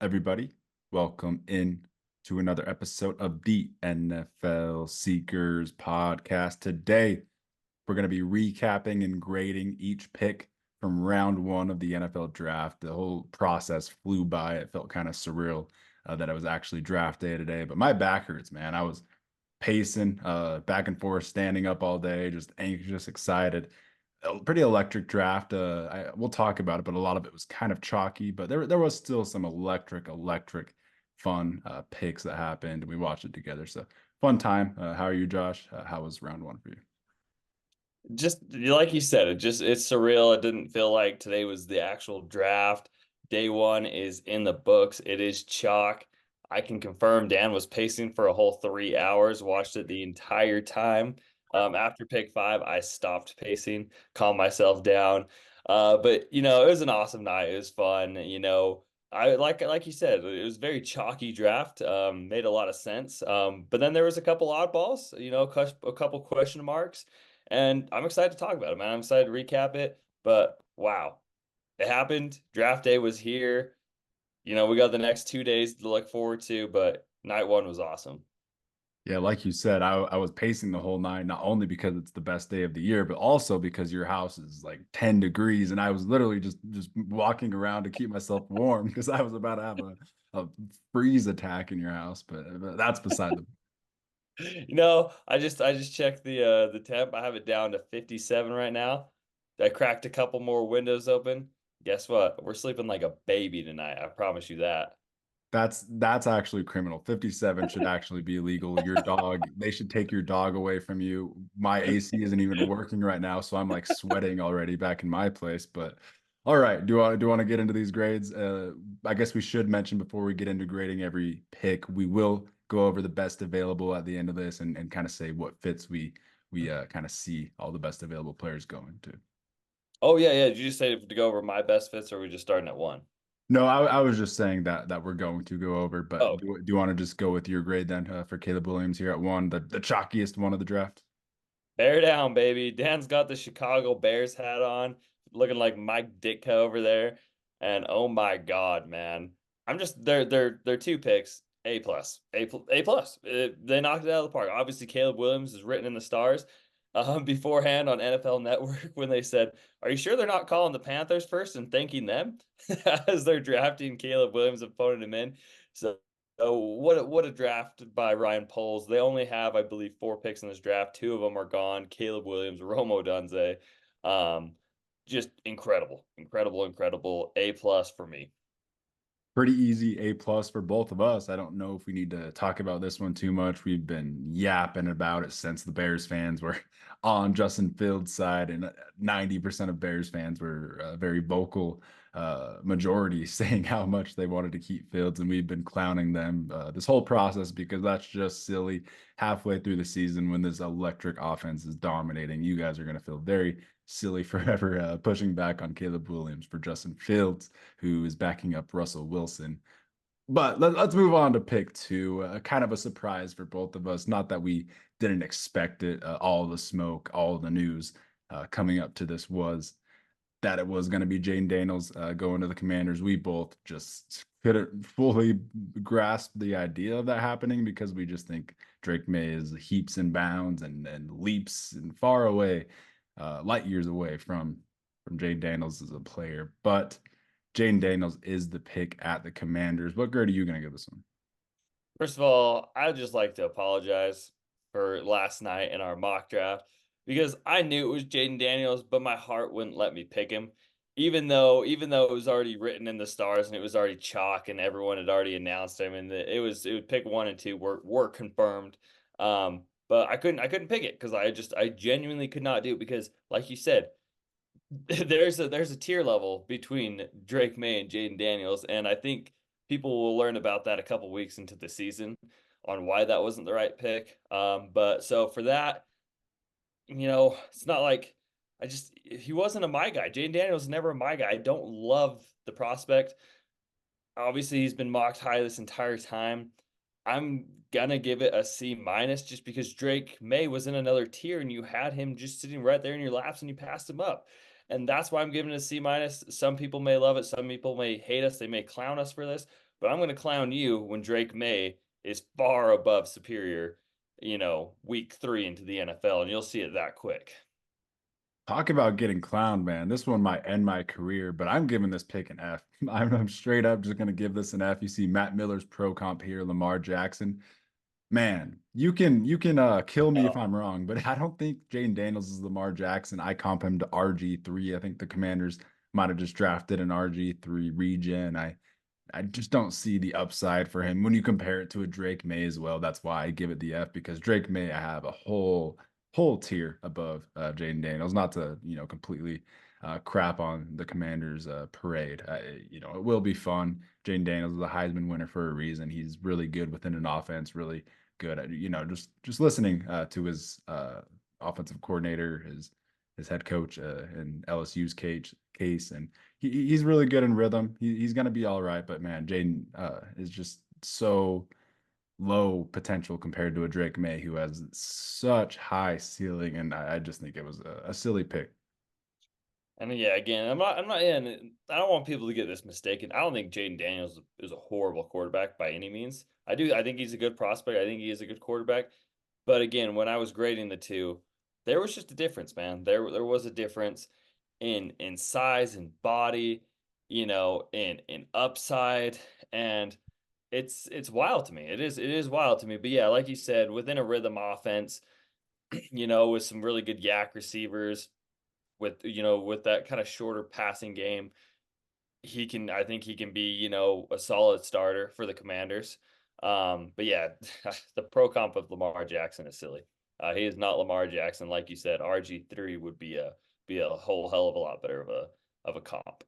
everybody? Welcome in to another episode of the NFL Seekers podcast. Today, we're going to be recapping and grading each pick from round one of the NFL draft. The whole process flew by. It felt kind of surreal that I was actually draft day today, but my back hurts, man. I was pacing back and forth, standing up all day, just anxious, excited. A pretty electric draft. We'll talk about it, but a lot of it was kind of chalky. But there was still some electric, fun picks that happened. We watched it together, so fun time. How are you, Josh? How was round one for you? Just like you said, it's surreal. It didn't feel like today was the actual draft. Day one is in the books. It is chalk. I can confirm Dan was pacing for a whole 3 hours, watched it the entire time. After pick five, I stopped pacing, calmed myself down. But it was an awesome night. It was fun. I like you said, it was very chalky draft. Made a lot of sense. But then there was a couple oddballs, a couple question marks. And I'm excited to talk about it, man. I'm excited to recap it. But wow, it happened. Draft day was here. We got the next 2 days to look forward to, but night one was awesome. Yeah, like you said, I was pacing the whole night, not only because it's the best day of the year, but also because your house is like 10 degrees, and I was literally just walking around to keep myself warm because I was about to have a freeze attack in your house. But that's beside the I just checked the temp. I have it down to 57 right now. I cracked a couple more windows open. Guess what? We're sleeping like a baby tonight. I promise you that. That's actually criminal. 57 should actually be illegal. Your dog, they should take your dog away from you. My AC isn't even working right now, so I'm like sweating already back in my place. But all right, do you want to get into these grades? I guess we should mention before we get into grading every pick, we will go over the best available at the end of this and kind of say what fits we kind of see all the best available players going to. Oh yeah. Did you just say to go over my best fits, or are we just starting at one? No, I was just saying that we're going to go over, but Oh, do you want to just go with your grade then for Caleb Williams here at one, the chalkiest one of the draft? bear down, baby. Dan's got the Chicago Bears hat on, looking like Mike Ditka over there. And oh my God, man. I'm just they're two picks. A plus. A plus. They knocked it out of the park. Obviously, Caleb Williams is written in the stars. Beforehand on NFL Network when they said, "Are you sure they're not calling the Panthers first and thanking them as they're drafting Caleb Williams and phoning him in?" So Oh, what a draft by Ryan Poles. They only have, I believe, four picks in this draft. Two of them are gone. Caleb Williams, Romo Odunze. Um, just incredible. A plus for me. Pretty easy A plus for both of us. I don't know if we need to talk about this one too much. We've been yapping about it since the Bears fans were on Justin Fields' side, and 90% of Bears fans were very vocal, majority saying how much they wanted to keep Fields, and we've been clowning them this whole process because that's just silly. Halfway through the season, when this electric offense is dominating, you guys are going to feel very silly forever pushing back on Caleb Williams for Justin Fields, who is backing up Russell Wilson. But us move on to pick two. Kind of a surprise for both of us. Not that we didn't expect it. All the smoke, all the news coming up to this was that it was going to be Jayden Daniels going to the Commanders. We both just couldn't fully grasp the idea of that happening because we just think Drake May is heaps and bounds and leaps and far away, light years away from Jayden Daniels as a player. But Jayden Daniels is the pick at the Commanders. What grade are you going to give this one? First of all, I'd just like to apologize for last night in our mock draft because I knew it was Jaden Daniels, but my heart wouldn't let me pick him. Even though it was already written in the stars and it was already chalk and everyone had already announced him and it would pick one and two were confirmed. But I couldn't pick it because I genuinely could not do it because like you said, there's a tier level between Drake May and Jaden Daniels, and I think people will learn about that a couple weeks into the season on why that wasn't the right pick. But so for that, it's not like he wasn't a my guy. Jaden Daniels is never a my guy. I don't love the prospect. Obviously, he's been mocked high this entire time. I'm gonna give it a C minus just because Drake May was in another tier and you had him just sitting right there in your laps and you passed him up. And that's why I'm giving it a C minus. Some people may love it, some people may hate us, they may clown us for this, but I'm going to clown you when Drake May is far above superior, week 3 into the NFL, and you'll see it that quick. Talk about getting clowned, man. This one might end my career, but I'm giving this pick an F. I'm straight up just going to give this an F. You see Matt Miller's pro comp here, Lamar Jackson. Man, you can kill me if Oh, I'm wrong, but I don't think Jayden Daniels is Lamar Jackson. I comp him to RG3. I think the Commanders might have just drafted an RG3 regen. I just don't see the upside for him when you compare it to a Drake May as well. That's why I give it the F, because Drake May I have a whole tier above Jayden Daniels. Not to completely crap on the Commanders parade. It will be fun. Jayden Daniels is a Heisman winner for a reason. He's really good within an offense. Really good at just listening to his offensive coordinator, his head coach in LSU's case, and he's really good in rhythm. He's going to be all right, but man, Jayden is just so low potential compared to a Drake May who has such high ceiling, and I just think it was a silly pick. and yeah, again, I'm not in. I don't want people to get this mistaken. I don't think Jayden Daniels is a horrible quarterback by any means. I do. I think he's a good prospect. I think he is a good quarterback. But again, when I was grading the two, there was just a difference, man. There was a difference in size and body, in upside, and it's wild to me. It is wild to me. But yeah, like you said, within a rhythm offense, with some really good yak receivers, with that kind of shorter passing game, I think he can be, a solid starter for the Commanders. But yeah, the pro comp of Lamar Jackson is silly. He is not Lamar Jackson, like you said. RG3 would be a whole hell of a lot better of a comp.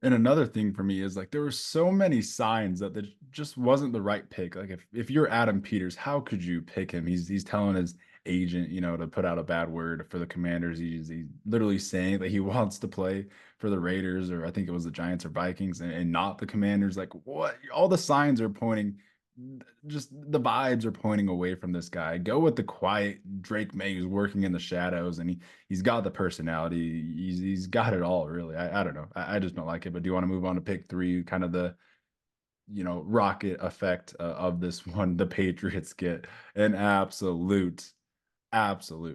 And another thing for me is like there were so many signs that that just wasn't the right pick. Like if you're Adam Peters, how could you pick him? He's telling his agent, to put out a bad word for the Commanders. He's literally saying that he wants to play for the Raiders, or I think it was the Giants or Vikings, and not the Commanders. Like what? All the signs are pointing, just the vibes are pointing away from this guy. Go with the quiet Drake May who's working in the shadows, and he's got the personality. He's got it all, really. I don't know. I just don't like it. But do you want to move on to pick three? Kind of the rocket effect of this one. The Patriots get an absolute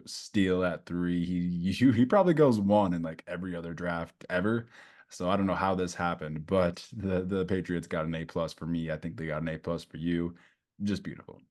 steal at three. He probably goes one in like every other draft ever. So I don't know how this happened, but the Patriots got an A+ for me. I think they got an A+ for you. Just beautiful.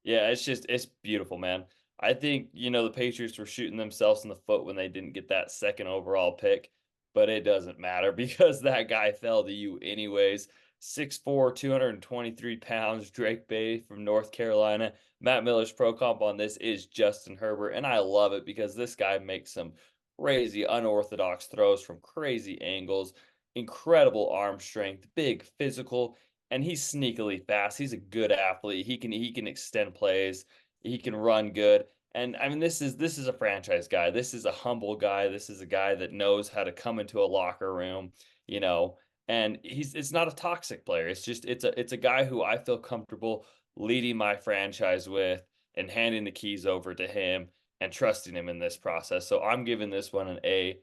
Yeah, it's beautiful, man. I think, the Patriots were shooting themselves in the foot when they didn't get that second overall pick, but it doesn't matter because that guy fell to you anyways. 6'4", 223 pounds, Drake Bay from North Carolina. Matt Miller's pro comp on this is Justin Herbert, and I love it because this guy makes some crazy unorthodox throws from crazy angles, incredible arm strength, big physical, and he's sneakily fast. He's a good athlete. He can extend plays. He can run good. And I mean, this is a franchise guy. This is a humble guy. This is a guy that knows how to come into a locker room, you know. And it's not a toxic player. It's a guy who I feel comfortable leading my franchise with and handing the keys over to him and trusting him in this process. So I'm giving this one an A+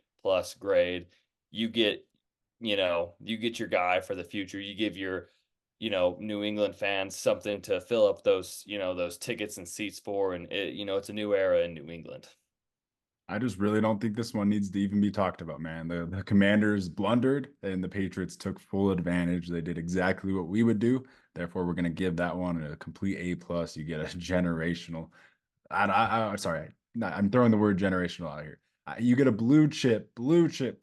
grade. You get, you get your guy for the future. You give your New England fans something to fill up those tickets and seats for. And it's a new era in New England. I just really don't think this one needs to even be talked about, man. The Commanders blundered and the Patriots took full advantage. They did exactly what we would do. Therefore, we're going to give that one a complete A+. You get a generational. Sorry, I'm throwing the word generational out here. You get a blue chip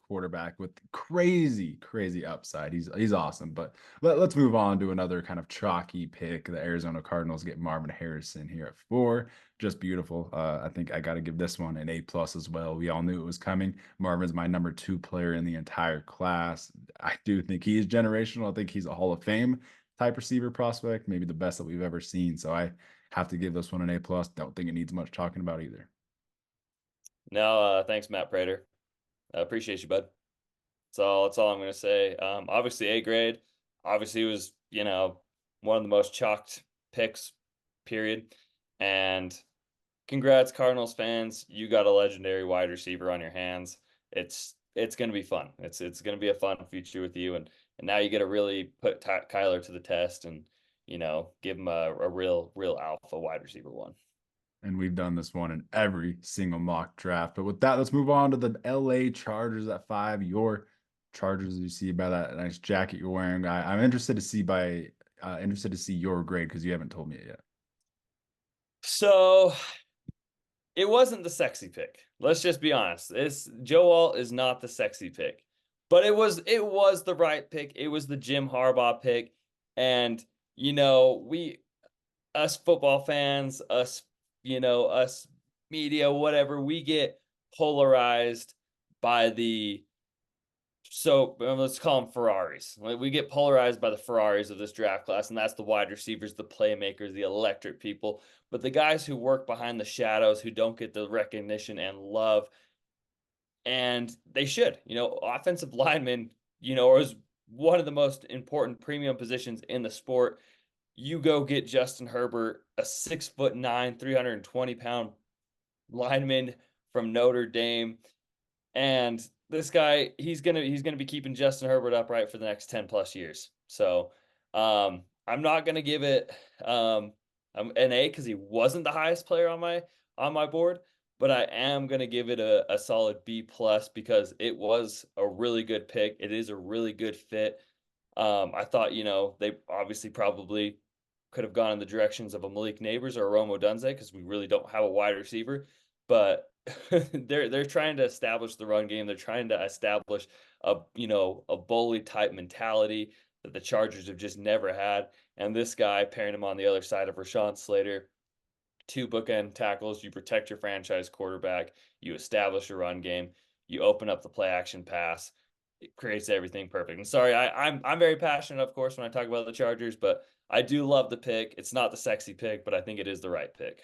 quarterback with crazy upside. He's awesome. But let's move on to another kind of chalky pick. The Arizona Cardinals get Marvin Harrison here at 4. Just beautiful. I think I got to give this one an A+ as well. We all knew it was coming. Marvin's my number 2 player in the entire class. I do think he is generational. I think he's a Hall of Fame type receiver prospect, maybe the best that we've ever seen. So I have to give this one an A+. Don't think it needs much talking about either. No, thanks, Matt Prater. I appreciate you, bud. That's all I'm gonna say. Obviously A grade. Obviously it was, one of the most chalked picks, period. And congrats, Cardinals fans. You got a legendary wide receiver on your hands. It's it's going to be fun. It's going to be a fun future with you, and now you get to really put Kyler to the test, and give him a real alpha wide receiver one. And we've done this one in every single mock draft. But with that, let's move on to the LA Chargers at 5. Your Chargers, you see by that nice jacket you're wearing. I'm interested to see your grade because you haven't told me it yet. So it wasn't the sexy pick. Let's just be honest. Joe Alt is not the sexy pick, but it was the right pick. It was the Jim Harbaugh pick, and we us football fans, us media, whatever, we get polarized by let's call them Ferraris. We get polarized by the Ferraris of this draft class, and that's the wide receivers, the playmakers, the electric people. But the guys who work behind the shadows, who don't get the recognition and love, and they should. Offensive linemen, is one of the most important premium positions in the sport. You go get Justin Herbert, a 6'9", 320-pound lineman from Notre Dame, and this guy, he's gonna be keeping Justin Herbert upright for the next 10+ years. So I'm not gonna give it an A because he wasn't the highest player on my board, but I am gonna give it a solid B+ because it was a really good pick. It is a really good fit. I thought, they obviously probably could have gone in the directions of a Malik Nabers or a Odunze because we really don't have a wide receiver, but they're trying to establish the run game. They're trying to establish a bully type mentality that the Chargers have just never had. And this guy, pairing him on the other side of Rashawn Slater, 2 bookend tackles. You protect your franchise quarterback. You establish a run game. You open up the play action pass. It creates everything perfect. And sorry, I'm very passionate, of course, when I talk about the Chargers, but I do love the pick. It's not the sexy pick, but I think it is the right pick.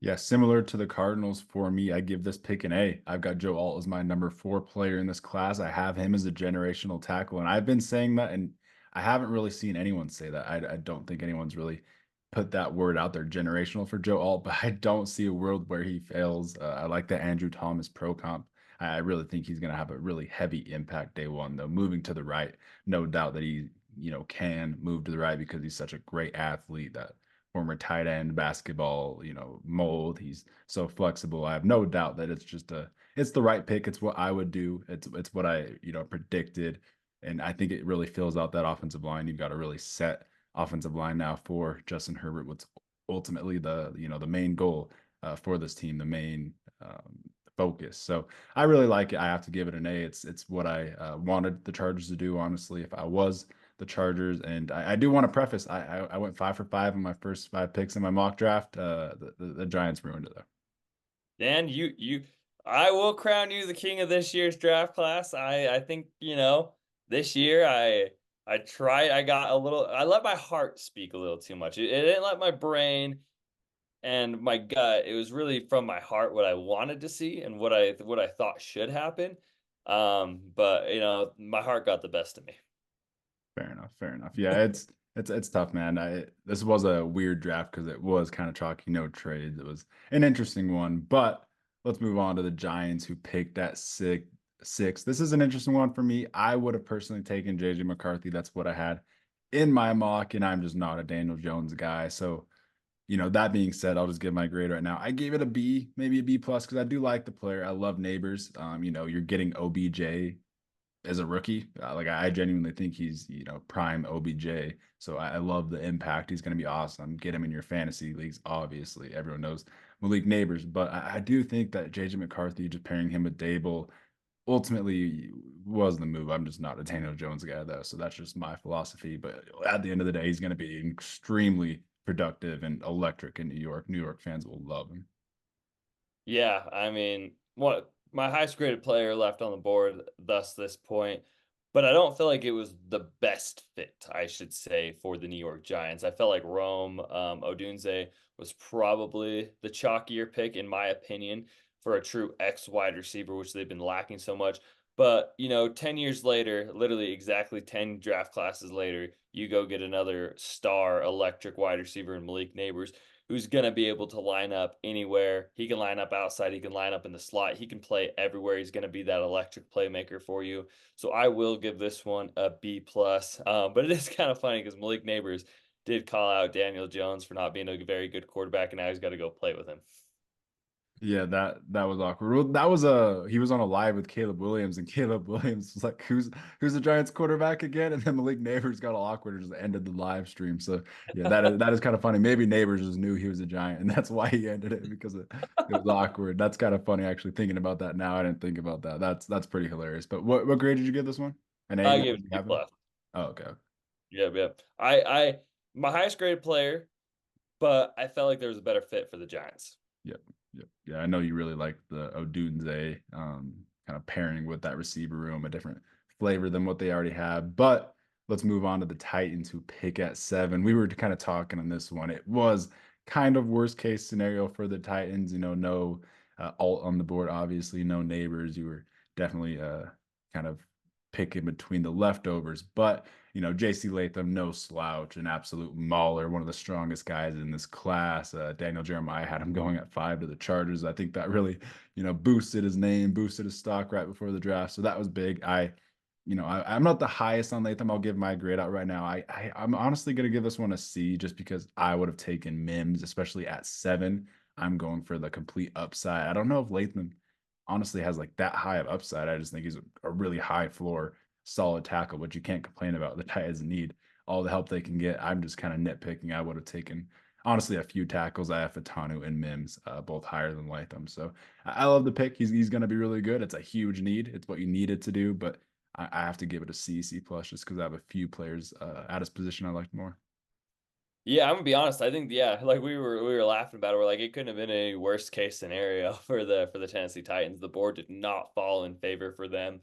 Yeah, similar to the Cardinals for me, I give this pick an A. I've got Joe Alt as my number 4 player in this class. I have him as a generational tackle, and I've been saying that, and I haven't really seen anyone say that. I don't think anyone's really put that word out there, generational, for Joe Alt, but I don't see a world where he fails. I like the Andrew Thomas pro comp. I really think he's going to have a really heavy impact day one, though. Moving to the right, no doubt that he, can move to the right because he's such a great athlete, that former tight end basketball, mold. He's so flexible. I have no doubt that it's the right pick. It's what I would do. It's what I, predicted. And I think it really fills out that offensive line. You've got a really set offensive line now for Justin Herbert. What's ultimately the main goal for this team, the main focus. So I really like it. I have to give it an A. It's what I wanted the Chargers to do, honestly, if I was the Chargers. And I do want to preface, I went 5 for 5 on my first 5 picks in my mock draft. The Giants ruined it though. Dan, I will crown you the king of this year's draft class. I think, this year I tried, I let my heart speak a little too much. It didn't let my brain and my gut. It was really from my heart what I wanted to see and what I thought should happen. But my heart got the best of me. Fair enough. Fair enough. Yeah, it's tough, man. This was a weird draft because it was kind of chalky, no trades. It was an interesting one, but let's move on to the Giants, who picked at six. This is an interesting one for me. I would have personally taken JJ McCarthy. That's what I had in my mock, and I'm just not a Daniel Jones guy. So, that being said, I'll just give my grade right now. I gave it a B, maybe a B plus, because I do like the player. I love Nabers. You're getting OBJ as a rookie. Like, I genuinely think he's, prime OBJ. So I love the impact. He's going to be awesome. Get him in your fantasy leagues. Obviously, everyone knows Malik Nabers, but I do think that JJ McCarthy, just pairing him with Dable, ultimately was the move. I'm just not a Daniel Jones guy though, so that's just my philosophy. But at the end of the day, he's going to be extremely productive and electric in New York. New York fans will love him. Yeah, I mean, what my highest graded player left on the board thus this point, but I don't feel like it was the best fit, I should say, for the New York Giants. I felt like Rome Odunze was probably the chalkier pick, in my opinion, for a true X wide receiver, which they've been lacking so much. But, 10 years later, literally exactly 10 draft classes later, you go get another star electric wide receiver in Malik Nabers, who's going to be able to line up anywhere. He can line up outside. He can line up in the slot. He can play everywhere. He's going to be that electric playmaker for you. So I will give this one a B plus. But it is kind of funny because Malik Nabers did call out Daniel Jones for not being a very good quarterback, and now he's got to go play with him. Yeah, that was awkward. Well, he was on a live with Caleb Williams, and Caleb Williams was like, "Who's the Giants quarterback again?" And then Malik Neighbors got all awkward and just ended the live stream. So yeah, that is kind of funny. Maybe Neighbors just knew he was a Giant, and that's why he ended it because it was awkward. That's kind of funny actually thinking about that now. I didn't think about that. That's pretty hilarious. But what grade did you give this one? An A I again? give it You a B have it? plus. Oh, okay. Yep, yep. I my highest graded player, but I felt like there was a better fit for the Giants. Yep. Yep. Yeah, I know you really like the Odunze kind of pairing with that receiver room, a different flavor than what they already have. But let's move on to the Titans who pick at 7. We were kind of talking on this one. It was kind of worst case scenario for the Titans. No alt on the board, obviously, no Neighbors. You were definitely kind of picking between the leftovers. But JC Latham, no slouch, an absolute mauler, one of the strongest guys in this class. Daniel Jeremiah had him going at 5 to the Chargers. I think that really, boosted his name, boosted his stock right before the draft. So that was big. I'm not the highest on Latham. I'll give my grade out right now. I'm honestly going to give this one a C just because I would have taken Mims, especially at 7. I'm going for the complete upside. I don't know if Latham honestly has like that high of upside. I just think he's a really high floor, solid tackle, which you can't complain about. The Titans need all the help they can get. I'm just kind of nitpicking. I would have taken honestly a few tackles. I have Fautanu and Mims, both higher than Latham. So I love the pick. He's going to be really good. It's a huge need. It's what you needed to do, but I have to give it a C, C plus, just because I have a few players at his position I liked more. Yeah, I'm gonna be honest. I think like we were laughing about it. We're like, it couldn't have been any worst case scenario for the Tennessee Titans. The board did not fall in favor for them.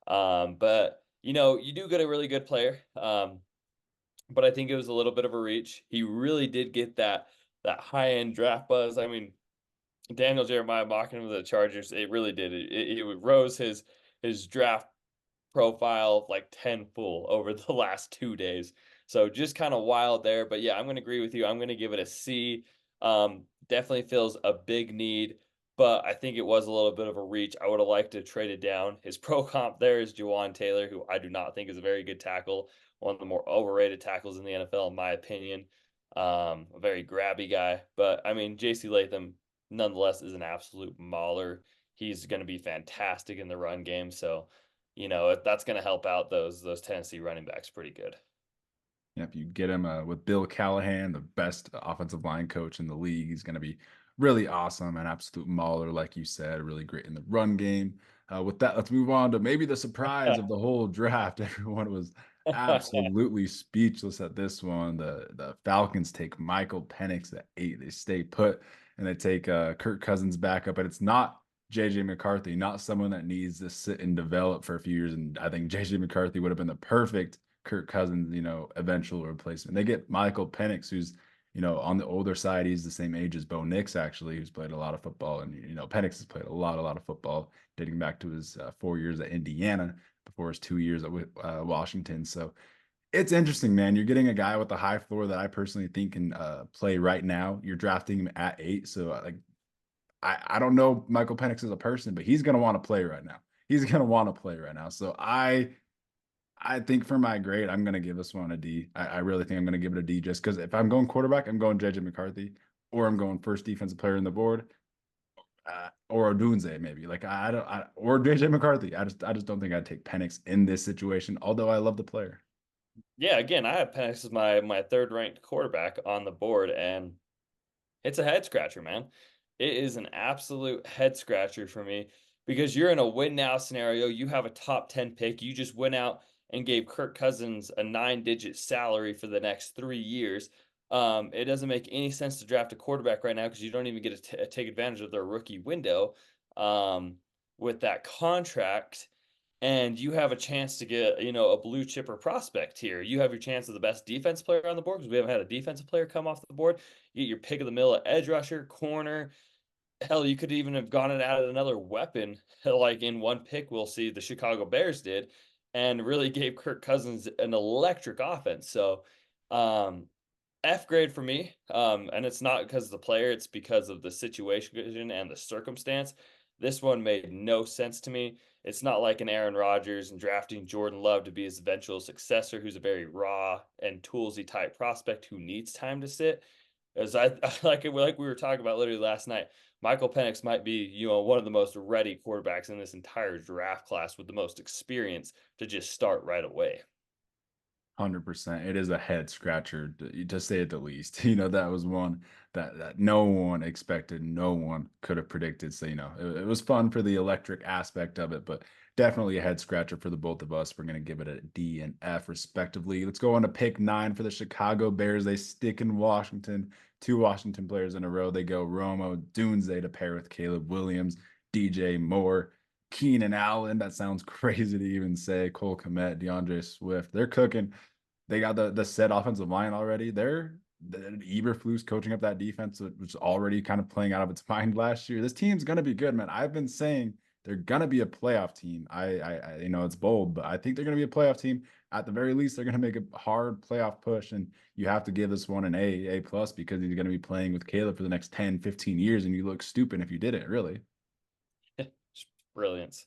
But you do get a really good player. But I think it was a little bit of a reach. He really did get that high end draft buzz. I mean, Daniel Jeremiah mocking him with the Chargers, it really did. It rose his draft profile like tenfold over the last 2 days. So just kind of wild there. But yeah, I'm going to agree with you. I'm going to give it a C. Definitely feels a big need, but I think it was a little bit of a reach. I would have liked to trade it down. His pro comp there is Juwan Taylor, who I do not think is a very good tackle. One of the more overrated tackles in the NFL, in my opinion. A very grabby guy. But I mean, JC Latham, nonetheless, is an absolute mauler. He's going to be fantastic in the run game. So, that's going to help out those Tennessee running backs pretty good. Yeah, if you get him with Bill Callahan, the best offensive line coach in the league, he's going to be really awesome, an absolute mauler, like you said, really great in the run game. With that, let's move on to maybe the surprise of the whole draft. Everyone was absolutely speechless at this one. The Falcons take Michael Penix at 8. They stay put, and they take Kirk Cousins back up, but it's not JJ McCarthy, not someone that needs to sit and develop for a few years. And I think JJ McCarthy would have been the perfect Kirk Cousins, eventual replacement. They get Michael Penix, who's, on the older side. He's the same age as Bo Nix, actually, who's played a lot of football. And, Penix has played a lot of football, dating back to his 4 years at Indiana before his 2 years at Washington. So it's interesting, man. You're getting a guy with a high floor that I personally think can play right now. You're drafting him at 8. So, I don't know Michael Penix as a person, but he's going to want to play right now. He's going to want to play right now. So I think for my grade, I'm going to give this one a D. I really think I'm going to give it a D just because if I'm going quarterback, I'm going JJ McCarthy, or I'm going first defensive player on the board, or Odunze maybe. Like or JJ McCarthy. I just don't think I'd take Penix in this situation. Although I love the player. Yeah, again, I have Penix as my third ranked quarterback on the board, and it's a head scratcher, man. It is an absolute head scratcher for me because you're in a win now scenario. You have a top 10 pick. You just went out and gave Kirk Cousins a 9-digit salary for the next 3 years. It doesn't make any sense to draft a quarterback right now because you don't even get to take advantage of their rookie window with that contract. And you have a chance to get, a blue chipper prospect here. You have your chance of the best defense player on the board because we haven't had a defensive player come off the board. You get your pick of the middle at edge rusher, corner. Hell, you could even have gone and added another weapon. Like in one pick, we'll see the Chicago Bears did, and really gave Kirk Cousins an electric offense. So, um, F grade for me. And it's not because of the player, it's because of the situation and the circumstance. This one made no sense to me. It's not like an Aaron Rodgers and drafting Jordan Love to be his eventual successor, who's a very raw and toolsy type prospect who needs time to sit. As I like we were talking about literally last night, Michael Penix might be, one of the most ready quarterbacks in this entire draft class with the most experience to just start right away. 100%. It is a head scratcher to say it the least. That was one that no one expected, no one could have predicted. So, it was fun for the electric aspect of it, but definitely a head scratcher for the both of us. We're going to give it a D and F respectively. Let's go on to pick 9 for the Chicago Bears. They stick in Washington, 2 Washington players in a row. They go Romo, Odunze to pair with Caleb Williams, DJ Moore, Keenan Allen. That sounds crazy to even say. Cole Kmet, DeAndre Swift. They're cooking. They got the set offensive line already. Eberflus coaching up that defense, which is already kind of playing out of its mind last year. This team's gonna be good, man. I've been saying they're gonna be a playoff team. I it's bold, but I think they're gonna be a playoff team. At the very least, they're gonna make a hard playoff push, and you have to give this one an A plus because he's gonna be playing with Caleb for the next 10, 15 years, and you look stupid if you didn't, really. Brilliance.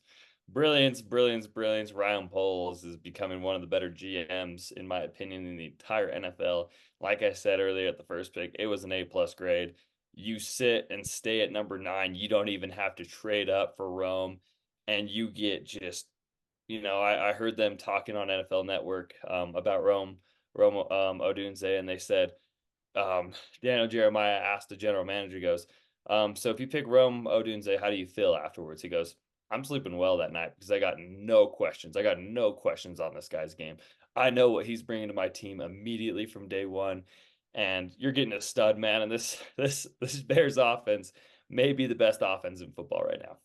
Brilliance, brilliance, brilliance. Ryan Poles is becoming one of the better GMs, in my opinion, in the entire NFL. Like I said earlier at the first pick, it was an A plus grade. You sit and stay at number 9. You don't even have to trade up for Rome. And you get just, I heard them talking on NFL Network about Rome Odunze, and they said, Daniel Jeremiah asked the general manager, he goes, so if you pick Rome Odunze, how do you feel afterwards? He goes, I'm sleeping well that night because I got no questions. I got no questions on this guy's game. I know what he's bringing to my team immediately from day one, and you're getting a stud, man. And this Bears offense may be the best offense in football right now.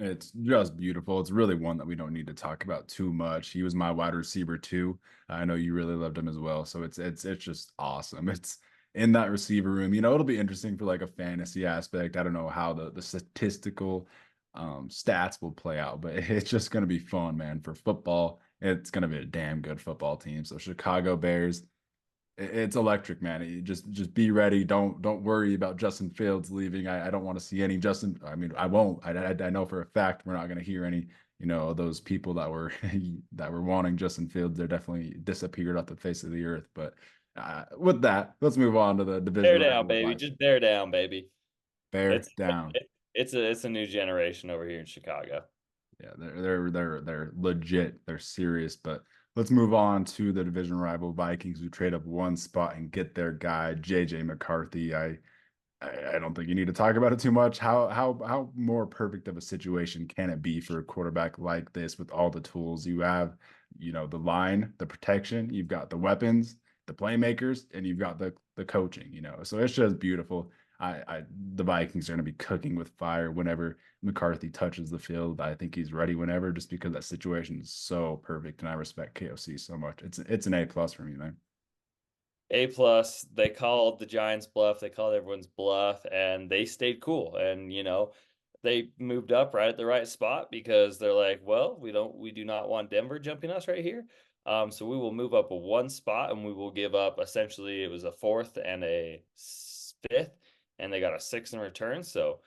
It's just beautiful. It's really one that we don't need to talk about too much. He was my wide receiver too. I know you really loved him as well. So it's just awesome. It's in that receiver room. It'll be interesting for like a fantasy aspect. I don't know how the statistical stats will play out, but it's just gonna be fun, man. For football, it's gonna be a damn good football team. So Chicago Bears, it's electric, man. Just be ready. Don't worry about Justin Fields leaving. I don't want to see any Justin. I mean, I won't. I know for a fact we're not going to hear any. Those people that were that were wanting Justin Fields. They're definitely disappeared off the face of the earth. But with that, let's move on to the division Bear down, rival baby. Vikings. Just bear down, baby. Bear It's down. it's a new generation over here in Chicago. Yeah, they're legit. They're serious. But let's move on to the division rival Vikings, who trade up one spot and get their guy JJ McCarthy. I don't think you need to talk about it too much. How more perfect of a situation can it be for a quarterback like this with all the tools you have? The line, the protection, you've got the weapons, the playmakers, and you've got the coaching. So it's just beautiful. The Vikings are going to be cooking with fire whenever McCarthy touches the field. I think he's ready whenever, just because that situation is so perfect, and I respect KOC so much. It's an A plus for me, man. A plus. They called the Giants bluff. They called everyone's bluff, and they stayed cool. And they moved up right at the right spot because they're like, well, we do not want Denver jumping us right here. So we will move up a one spot, and we will give up essentially it was a fourth and a fifth, and they got a sixth in return. So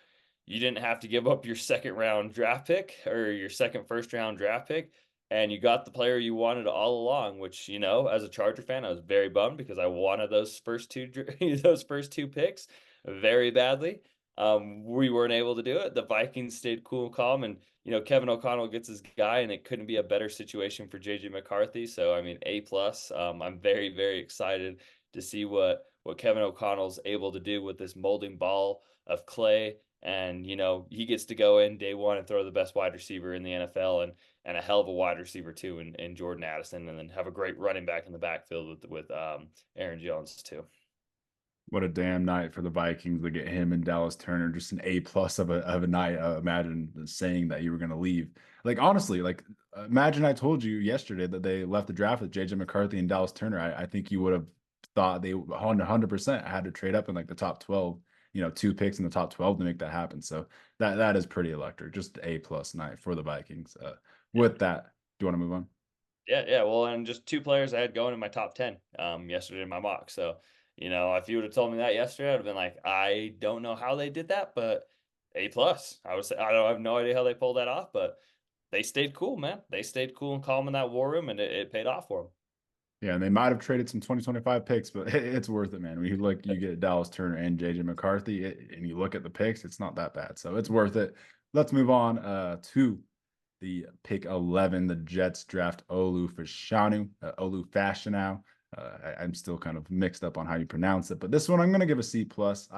you didn't have to give up your second round draft pick or your second first round draft pick, and you got the player you wanted all along, which, as a Charger fan, I was very bummed because I wanted those first two those first two picks very badly. We weren't able to do it. The Vikings stayed cool and calm, and Kevin O'Connell gets his guy, and it couldn't be a better situation for JJ McCarthy. So I mean, A plus. I'm very, very excited to see what Kevin O'Connell's able to do with this molding ball of clay. And he gets to go in day one and throw the best wide receiver in the NFL, and a hell of a wide receiver too in Jordan Addison, and then have a great running back in the backfield with Aaron Jones too. What a damn night for the Vikings to get him and Dallas Turner. Just an A plus of a night. Imagine saying that you were going to leave. Like honestly, like imagine I told you yesterday that they left the draft with JJ McCarthy and Dallas Turner. I think you would have thought they 100% had to trade up in like the top 12. 2 picks in the top 12 to make that happen. So that is pretty electric. Just A plus night for the Vikings. Yeah. With that, do you want to move on? Yeah. Well, and just 2 players I had going in my top 10, yesterday in my mock. So, if you would have told me that yesterday, I'd have been like, I don't know how they did that, but A plus. I have no idea how they pulled that off, but they stayed cool, man. They stayed cool and calm in that war room, and it paid off for them. Yeah, and they might have traded some 2025 picks, but it's worth it, man. When you look, you get Dallas Turner and JJ McCarthy, and you look at the picks, it's not that bad. So it's worth it. Let's move on to the pick 11. The Jets draft Olu Fashanu, Olu Fashanu. I'm still kind of mixed up on how you pronounce it, but this one I'm going to give a C plus.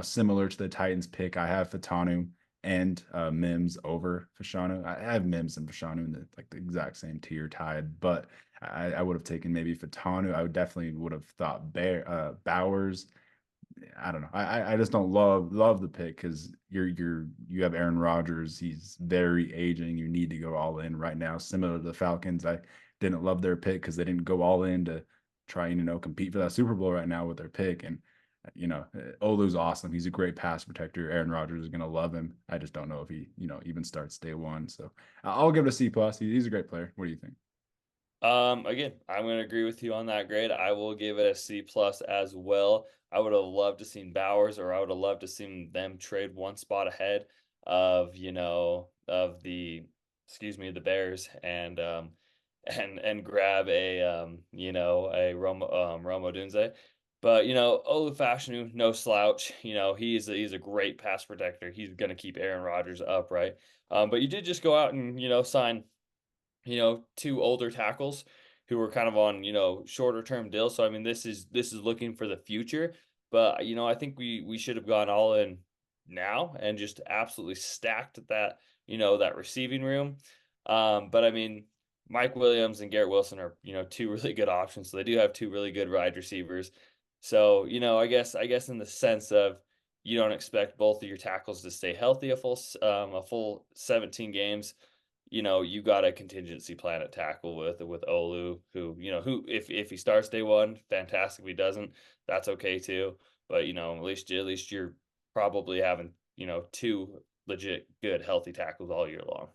Similar to the Titans pick, I have Fautanu and Mims over Fashanu. I have Mims and Fashanu in the exact same tier tied, but I would have taken maybe Fautanu. I would definitely would have thought Bowers. I don't know. I just don't love the pick because you have Aaron Rodgers. He's very aging. You need to go all in right now. Similar to the Falcons, I didn't love their pick because they didn't go all in to try and compete for that Super Bowl right now with their pick. And Olu's awesome. He's a great pass protector. Aaron Rodgers is gonna love him. I just don't know if he even starts day one. So I'll give it a C plus. He's a great player. What do you think? Again, I'm going to agree with you on that grade. I will give it a C plus as well. I would have loved to seen Bowers, or I would have loved to seen them trade one spot ahead of, the Bears, and grab Rome Odunze. But, Olu Fashanu, no slouch. He's a great pass protector. He's going to keep Aaron Rodgers upright. But you did just go out and, sign 2 older tackles who were kind of on, shorter term deals. So I mean, this is looking for the future. But I think we should have gone all in now and just absolutely stacked that receiving room. But I mean, Mike Williams and Garrett Wilson are, 2 really good options. So they do have 2 really good wide receivers. So, I guess in the sense of you don't expect both of your tackles to stay healthy a full 17 games. You got a contingency plan at tackle with Olu, who if he starts day one, fantastic. If he doesn't, that's okay too. But at least you're probably having 2 legit good healthy tackles all year long.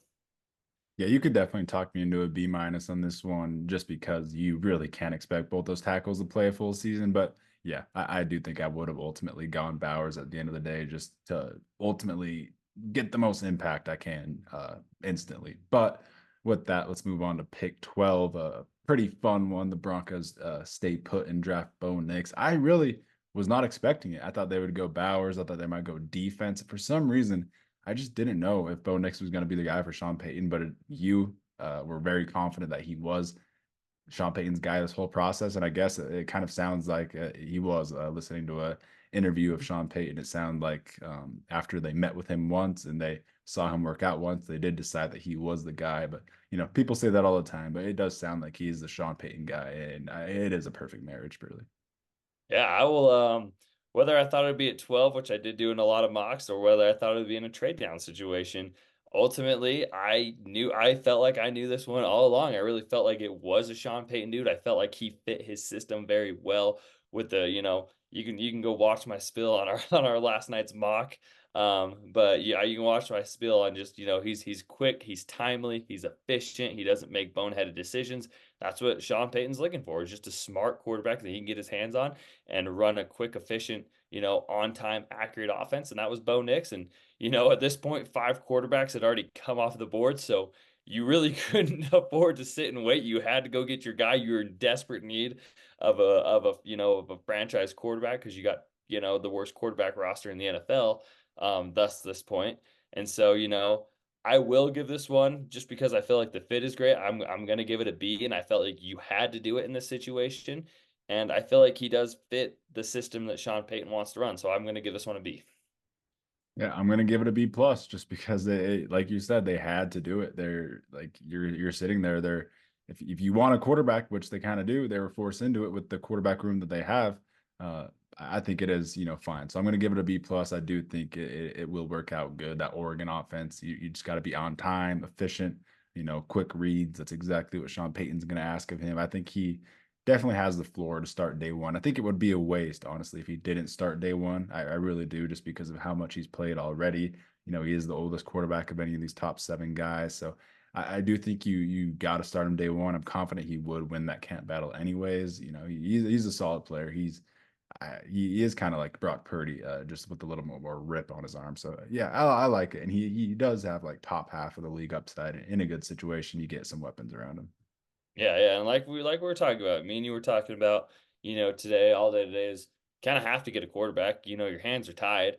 Yeah, you could definitely talk me into a B minus on this one just because you really can't expect both those tackles to play a full season. But yeah, I do think I would have ultimately gone Bowers at the end of the day just to ultimately get the most impact I can instantly. But with that, let's move on to pick 12. A pretty fun one. The Broncos stay put and draft Bo Nix. I really was not expecting it. I thought they would go Bowers. I thought they might go defense. For some reason, I just didn't know if Bo Nix was going to be the guy for Sean Payton, but you were very confident that he was Sean Payton's guy this whole process. And I guess it kind of sounds like he was listening to a interview of Sean Payton. It sounded like after they met with him once and they saw him work out once, they did decide that he was the guy. But people say that all the time, but it does sound like he's the Sean Payton guy, and it is a perfect marriage, really. Yeah, I will. Whether I thought it'd be at 12, which I did do in a lot of mocks, or whether I thought it would be in a trade down situation. Ultimately, I felt like I knew this one all along. I really felt like it was a Sean Payton dude. I felt like he fit his system very well with you can go watch my spill on our on our last night's mock. But yeah, you can watch my spill on just, he's quick, he's timely, he's efficient, he doesn't make boneheaded decisions. That's what Sean Payton's looking for, is just a smart quarterback that he can get his hands on and run a quick, efficient, on time, accurate offense. And that was Bo Nix. And, at this point, 5 quarterbacks had already come off the board. So you really couldn't afford to sit and wait. You had to go get your guy. You were in desperate need of a franchise quarterback because you got, the worst quarterback roster in the NFL, thus this point. And so, I will give this one just because I feel like the fit is great. I'm gonna give it a B, and I felt like you had to do it in this situation. And I feel like he does fit the system that Sean Payton wants to run. So I'm gonna give this one a B. Yeah, I'm gonna give it a B plus just because they, like you said, they had to do it. They're like you're sitting there. They're if you want a quarterback, which they kind of do, they were forced into it with the quarterback room that they have. I think it is fine. So I'm gonna give it a B plus. I do think it will work out good. That Oregon offense, you just got to be on time, efficient, quick reads. That's exactly what Sean Payton's gonna ask of him. I think he definitely has the floor to start day one. I think it would be a waste, honestly, if he didn't start day one. I really do, just because of how much he's played already. He is the oldest quarterback of any of these top 7 guys. So I do think you got to start him day one. I'm confident he would win that camp battle anyways. You know, he's a solid player. He is kind of like Brock Purdy, just with a little more rip on his arm. So yeah, I like it, and he does have like top half of the league upside. In a good situation, you get some weapons around him. Yeah, yeah, and like we were talking about, me and you were talking about, today, all day today is kind of have to get a quarterback. Your hands are tied,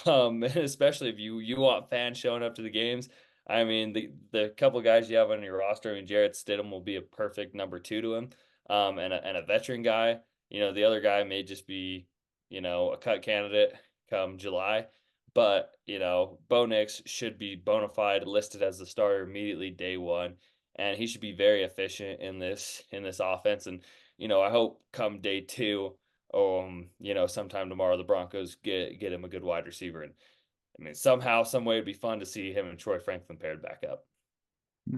and especially if you want fans showing up to the games. I mean, the couple guys you have on your roster. I mean, Jarrett Stidham will be a perfect number two to him, and a veteran guy. The other guy may just be, a cut candidate come July. But, Bo Nix should be bona fide listed as the starter immediately day one, and he should be very efficient in this offense. And I hope come day two, sometime tomorrow, the Broncos get him a good wide receiver. And I mean, somehow, some way, it'd be fun to see him and Troy Franklin paired back up. Hmm.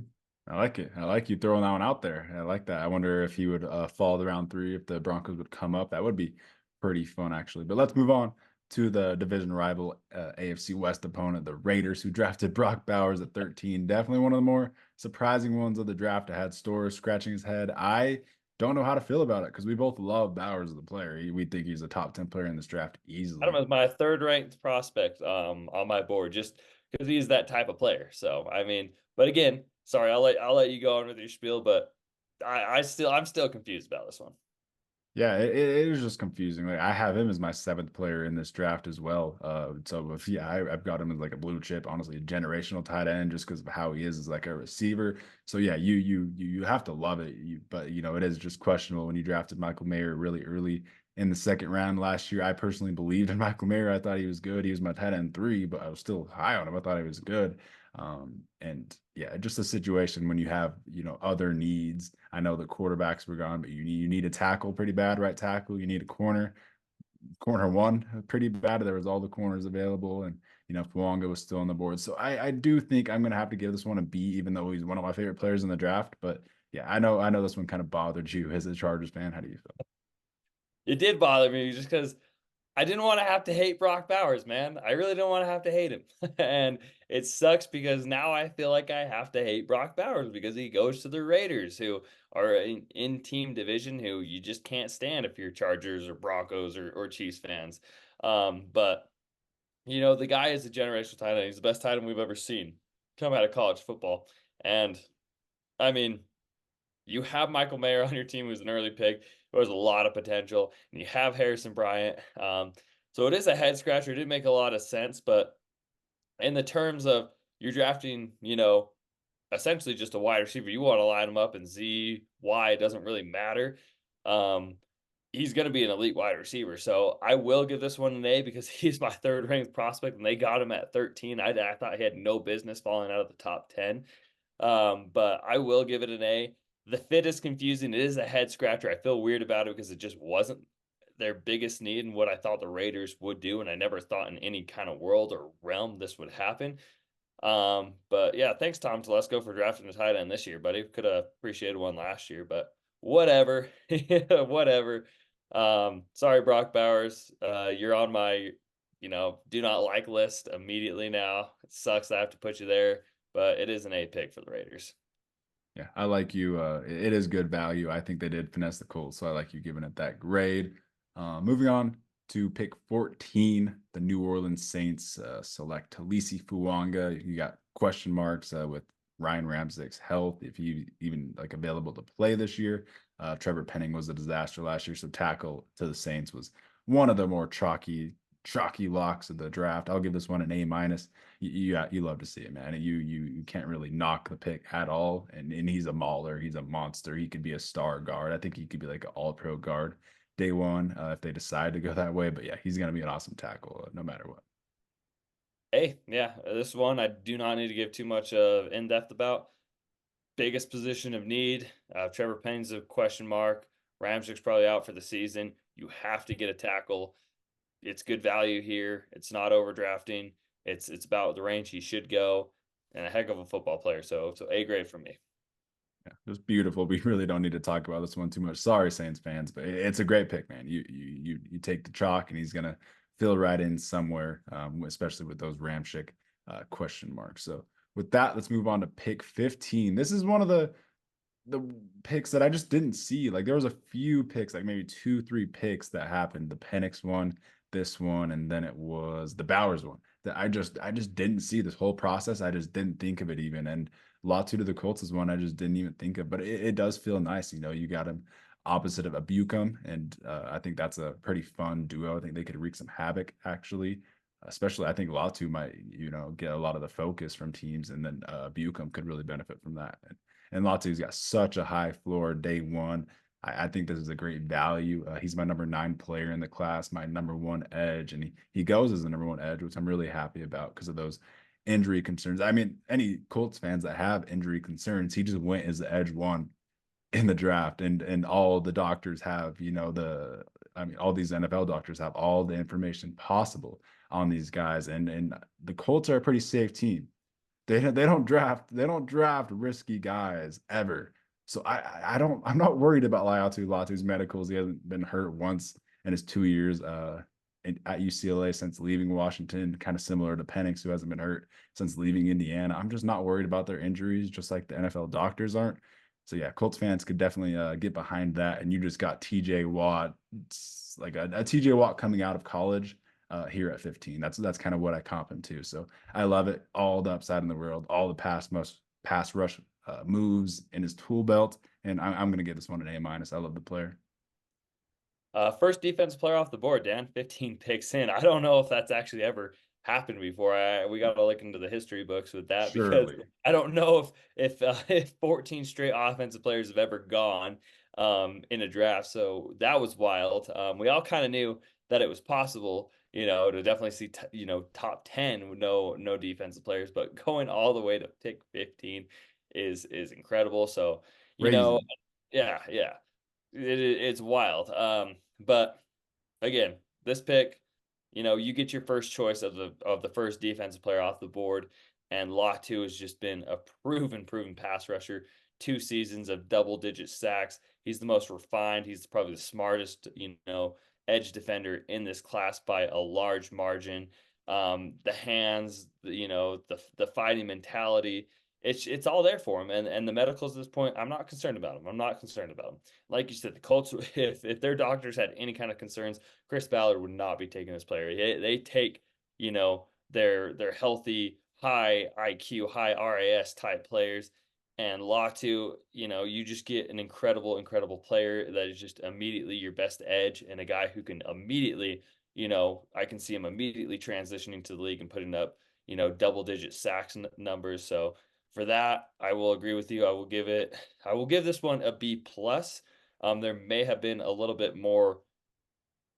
I like it. I like you throwing that one out there. I like that. I wonder if he would fall to round three if the Broncos would come up. That would be pretty fun, actually. But let's move on to the division rival AFC West opponent, the Raiders, who drafted Brock Bowers at 13. Definitely one of the more surprising ones of the draft. I had Storrs scratching his head. I don't know how to feel about it because we both love Bowers as a player. We think he's a top 10 player in this draft I don't easily. know, my third ranked prospect on my board, just because he's that type of player. So I mean, but again, sorry, I'll let you go on with your spiel, but I'm still confused about this one. Yeah, it is just confusing. Like I have him as my seventh player in this draft as well. So if yeah, I've got him as like a blue chip, honestly, a generational tight end just because of how he is as like a receiver. So yeah, you have to love it. But it is just questionable when you drafted Michael Mayer really early in the second round last year. I personally believed in Michael Mayer. I thought he was good. He was my tight end three, but I was still high on him. I thought he was good. And yeah, just a situation when you have, other needs. I know the quarterbacks were gone, but you need a tackle pretty bad, right tackle. You need a corner one pretty bad. There was all the corners available, and Fuaga was still on the board. So I do think I'm gonna have to give this one a B, even though he's one of my favorite players in the draft. But yeah, I know this one kind of bothered you as a Chargers fan. How do you feel? It did bother me just because I didn't want to have to hate Brock Bowers, man. I really don't want to have to hate him. And it sucks because now I feel like I have to hate Brock Bowers because he goes to the Raiders, who are in team division, who you just can't stand if you're Chargers or Broncos or Chiefs fans. But the guy is a generational tight end. He's the best tight end we've ever seen come out of college football. And I mean, you have Michael Mayer on your team, who's an early pick, who has a lot of potential, and you have Harrison Bryant. So it is a head scratcher. It didn't make a lot of sense, but in the terms of you're drafting, essentially just a wide receiver, you want to line him up in Z, Y, it doesn't really matter. Um, he's going to be an elite wide receiver. So I will give this one an A because he's my third ranked prospect, and they got him at 13. I thought he had no business falling out of the top 10. But I will give it an A. The fit is confusing. It is a head scratcher. I feel weird about it because it just wasn't their biggest need and what I thought the Raiders would do. And I never thought in any kind of world or realm this would happen. But yeah, thanks, Tom Telesco, for drafting the tight end this year, buddy. Could have appreciated one last year, but whatever. Whatever. Sorry, Brock Bowers. You're on my, do not like list immediately now. It sucks that I have to put you there, but it is an A pick for the Raiders. Yeah, I like you. It is good value. I think they did finesse the Colts, so I like you giving it that grade. Moving on to pick 14, the New Orleans Saints select Taliese Fuaga. You got question marks with Ryan Ramczyk's health, if he even like available to play this year. Trevor Penning was a disaster last year, so tackle to the Saints was one of the more chalky locks of the draft. I'll give this one an A minus. You love to see it, man. You can't really knock the pick at all. And he's a mauler. He's a monster. He could be a star guard. I think he could be like an all-pro guard day one if they decide to go that way. But yeah, he's gonna be an awesome tackle no matter what. Hey, yeah, this one I do not need to give too much of in depth about. Biggest position of need. Trevor Penning's a question mark. Ramczyk's probably out for the season. You have to get a tackle. It's good value here. It's not overdrafting. It's about the range he should go, and a heck of a football player. So A grade from me. Yeah, it was beautiful. We really don't need to talk about this one too much. Sorry, Saints fans, but it's a great pick, man. You take the chalk, and he's gonna fill right in somewhere, especially with those Ramczyk question marks. So with that, let's move on to pick 15. This is one of the picks that I just didn't see. Like there was a few picks, like maybe 2, 3 picks that happened. The Penix one, this one, and then it was the Bowers one that I just didn't see this whole process. I just didn't think of it even. And Latu to the Colts is one I just didn't even think of. But it does feel nice. You got him opposite of a Bucum, and I think that's a pretty fun duo. I think they could wreak some havoc actually. Especially, I think Latu might, get a lot of the focus from teams, and then Bucum could really benefit from that. And Latu's got such a high floor day one. I think this is a great value. He's my number 9 player in the class, my number 1 edge, and he goes as the number 1 edge, which I'm really happy about because of those injury concerns. I mean, any Colts fans that have injury concerns, he just went as the edge 1 in the draft, and all the doctors have, all these NFL doctors have all the information possible on these guys, and the Colts are a pretty safe team. They don't draft risky guys ever. So I'm not worried about Latu's medicals. He hasn't been hurt once in his 2 years at UCLA since leaving Washington, kind of similar to Penix, who hasn't been hurt since leaving Indiana. I'm just not worried about their injuries, just like the NFL doctors aren't. So yeah, Colts fans could definitely get behind that. And you just got TJ Watt, like a TJ Watt coming out of college here at 15. That's kind of what I comp him to. So I love it. All the upside in the world, all the most pass rush moves in his tool belt. And I'm going to give this one an A minus. I love the player. First defense player off the board, Dan. 15 picks in. I don't know if that's actually ever happened before. We got to look into the history books with that because Surely. I don't know if 14 straight offensive players have ever gone in a draft. So that was wild. We all kind of knew that it was possible, to definitely see top 10 with no defensive players, but going all the way to pick 15 is incredible. So, Crazy. yeah, yeah. It's wild. But again, this pick, you get your first choice of the first defensive player off the board, and Latu has just been a proven pass rusher. 2 seasons of double-digit sacks. He's the most refined. He's probably the smartest, edge defender in this class by a large margin. The hands, the fighting mentality. It's all there for him, and the medicals at this point, I'm not concerned about him. I'm not concerned about him. Like you said, the Colts, if their doctors had any kind of concerns, Chris Ballard would not be taking this player. They take, their healthy, high IQ, high RAS type players, and Latu, you just get an incredible player that is just immediately your best edge, and a guy who can immediately, I can see him immediately transitioning to the league and putting up, double-digit sacks numbers. So for that, I will agree with you. I will give this one a B plus. There may have been a little bit more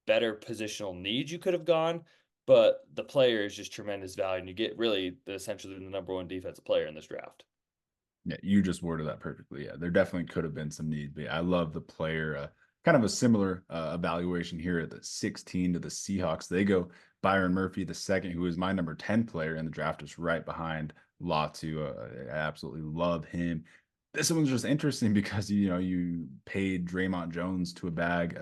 better positional needs you could have gone, but the player is just tremendous value, and you get really essentially the number 1 defensive player in this draft. Yeah, you just worded that perfectly. Yeah, there definitely could have been some needs, but yeah, I love the player. Kind of a similar evaluation here at the 16 to the Seahawks. They go Byron Murphy, the second, who is my number 10 player in the draft, is right behind Latu. I absolutely love him. This one's just interesting because you paid Draymond Jones to a bag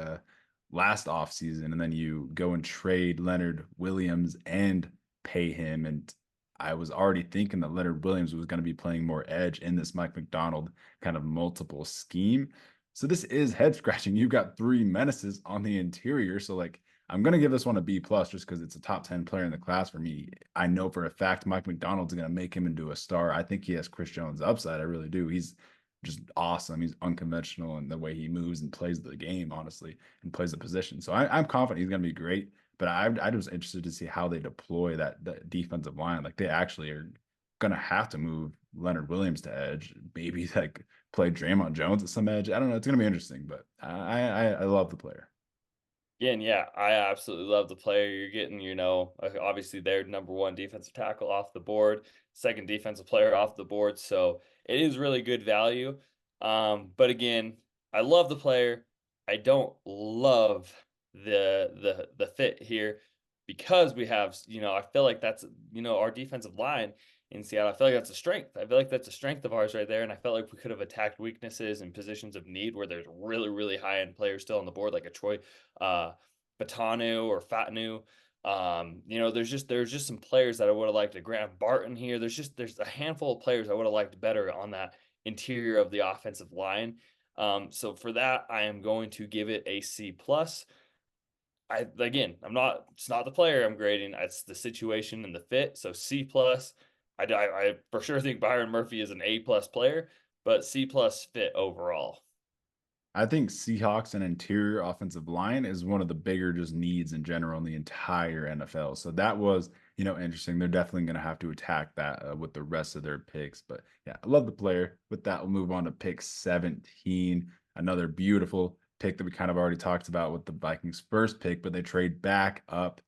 last offseason, and then you go and trade Leonard Williams and pay him. And I was already thinking that Leonard Williams was going to be playing more edge in this Mike Macdonald kind of multiple scheme. So this is head scratching. You've got 3 menaces on the interior. So like I'm going to give this one a B plus just because it's a top 10 player in the class for me. I know for a fact Mike Macdonald's going to make him into a star. I think he has Chris Jones upside. I really do. He's just awesome. He's unconventional in the way he moves and plays the game, honestly, and plays the position. So I'm confident he's going to be great. But I was interested to see how they deploy that defensive line. Like they actually are going to have to move Leonard Williams to edge, maybe like play Draymond Jones at some edge. I don't know. It's going to be interesting, but I love the player. Again, yeah, I absolutely love the player. You're getting, obviously their number 1 defensive tackle off the board, second defensive player off the board. So it is really good value. But again, I love the player. I don't love the fit here because we have, I feel like that's, our defensive line in Seattle. I feel like that's a strength. I feel like that's a strength of ours right there. And I felt like we could have attacked weaknesses and positions of need where there's really high end players still on the board, like a Troy Fautanu or Fautanu. There's just some players that I would have liked to Grant Barton here. There's a handful of players I would have liked better on that interior of the offensive line. So for that, I am going to give it a C plus. It's not the player I'm grading, it's the situation and the fit. So C plus. I for sure think Byron Murphy is an A plus player, but C plus fit overall. I think Seahawks and interior offensive line is one of the bigger just needs in general in the entire NFL. So that was, interesting. They're definitely going to have to attack that with the rest of their picks. But yeah, I love the player. With that, we'll move on to pick 17. Another beautiful pick that we kind of already talked about with the Vikings' first pick, but they trade back up.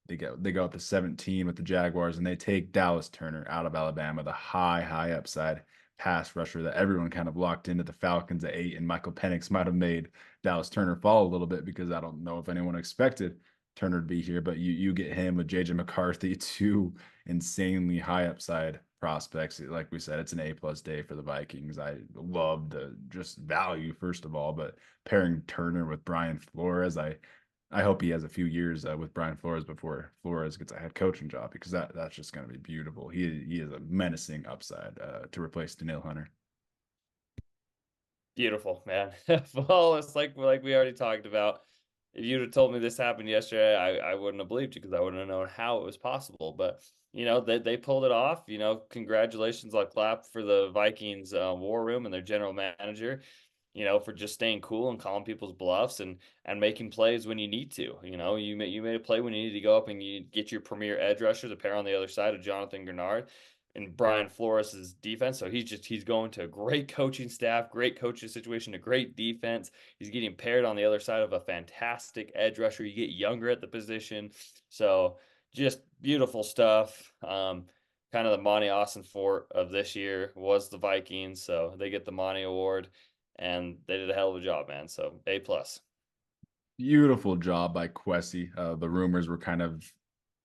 They go up to 17 with the Jaguars, and they take Dallas Turner out of Alabama, the high upside pass rusher that everyone kind of locked into the Falcons at 8, and Michael Penix might have made Dallas Turner fall a little bit because I don't know if anyone expected Turner to be here, but you get him with JJ McCarthy, two insanely high upside prospects. Like we said, it's an A+ day for the Vikings. I love the just value first of all, but pairing Turner with Brian Flores, I hope he has a few years with Brian Flores before Flores gets a head coaching job, because that's just going to be beautiful. He is a menacing upside to replace Daniil Hunter. Beautiful, man. Well, it's like we already talked about. If you'd have told me this happened yesterday, I wouldn't have believed you because I wouldn't have known how it was possible. But they pulled it off. Congratulations on clap for the Vikings war room and their general manager. For just staying cool and calling people's bluffs and making plays when you need to. You made a play when you need to go up and you get your premier edge rusher, the pair on the other side of Jonathan Grenard and Brian Flores' defense. So he's going to a great coaching staff, great coaching situation, a great defense. He's getting paired on the other side of a fantastic edge rusher. You get younger at the position. So just beautiful stuff. Kind of the Monty Austin Fort of this year was the Vikings. So they get the Monty Award and they did a hell of a job, man. So A plus. Beautiful job by Quessy. The rumors were kind of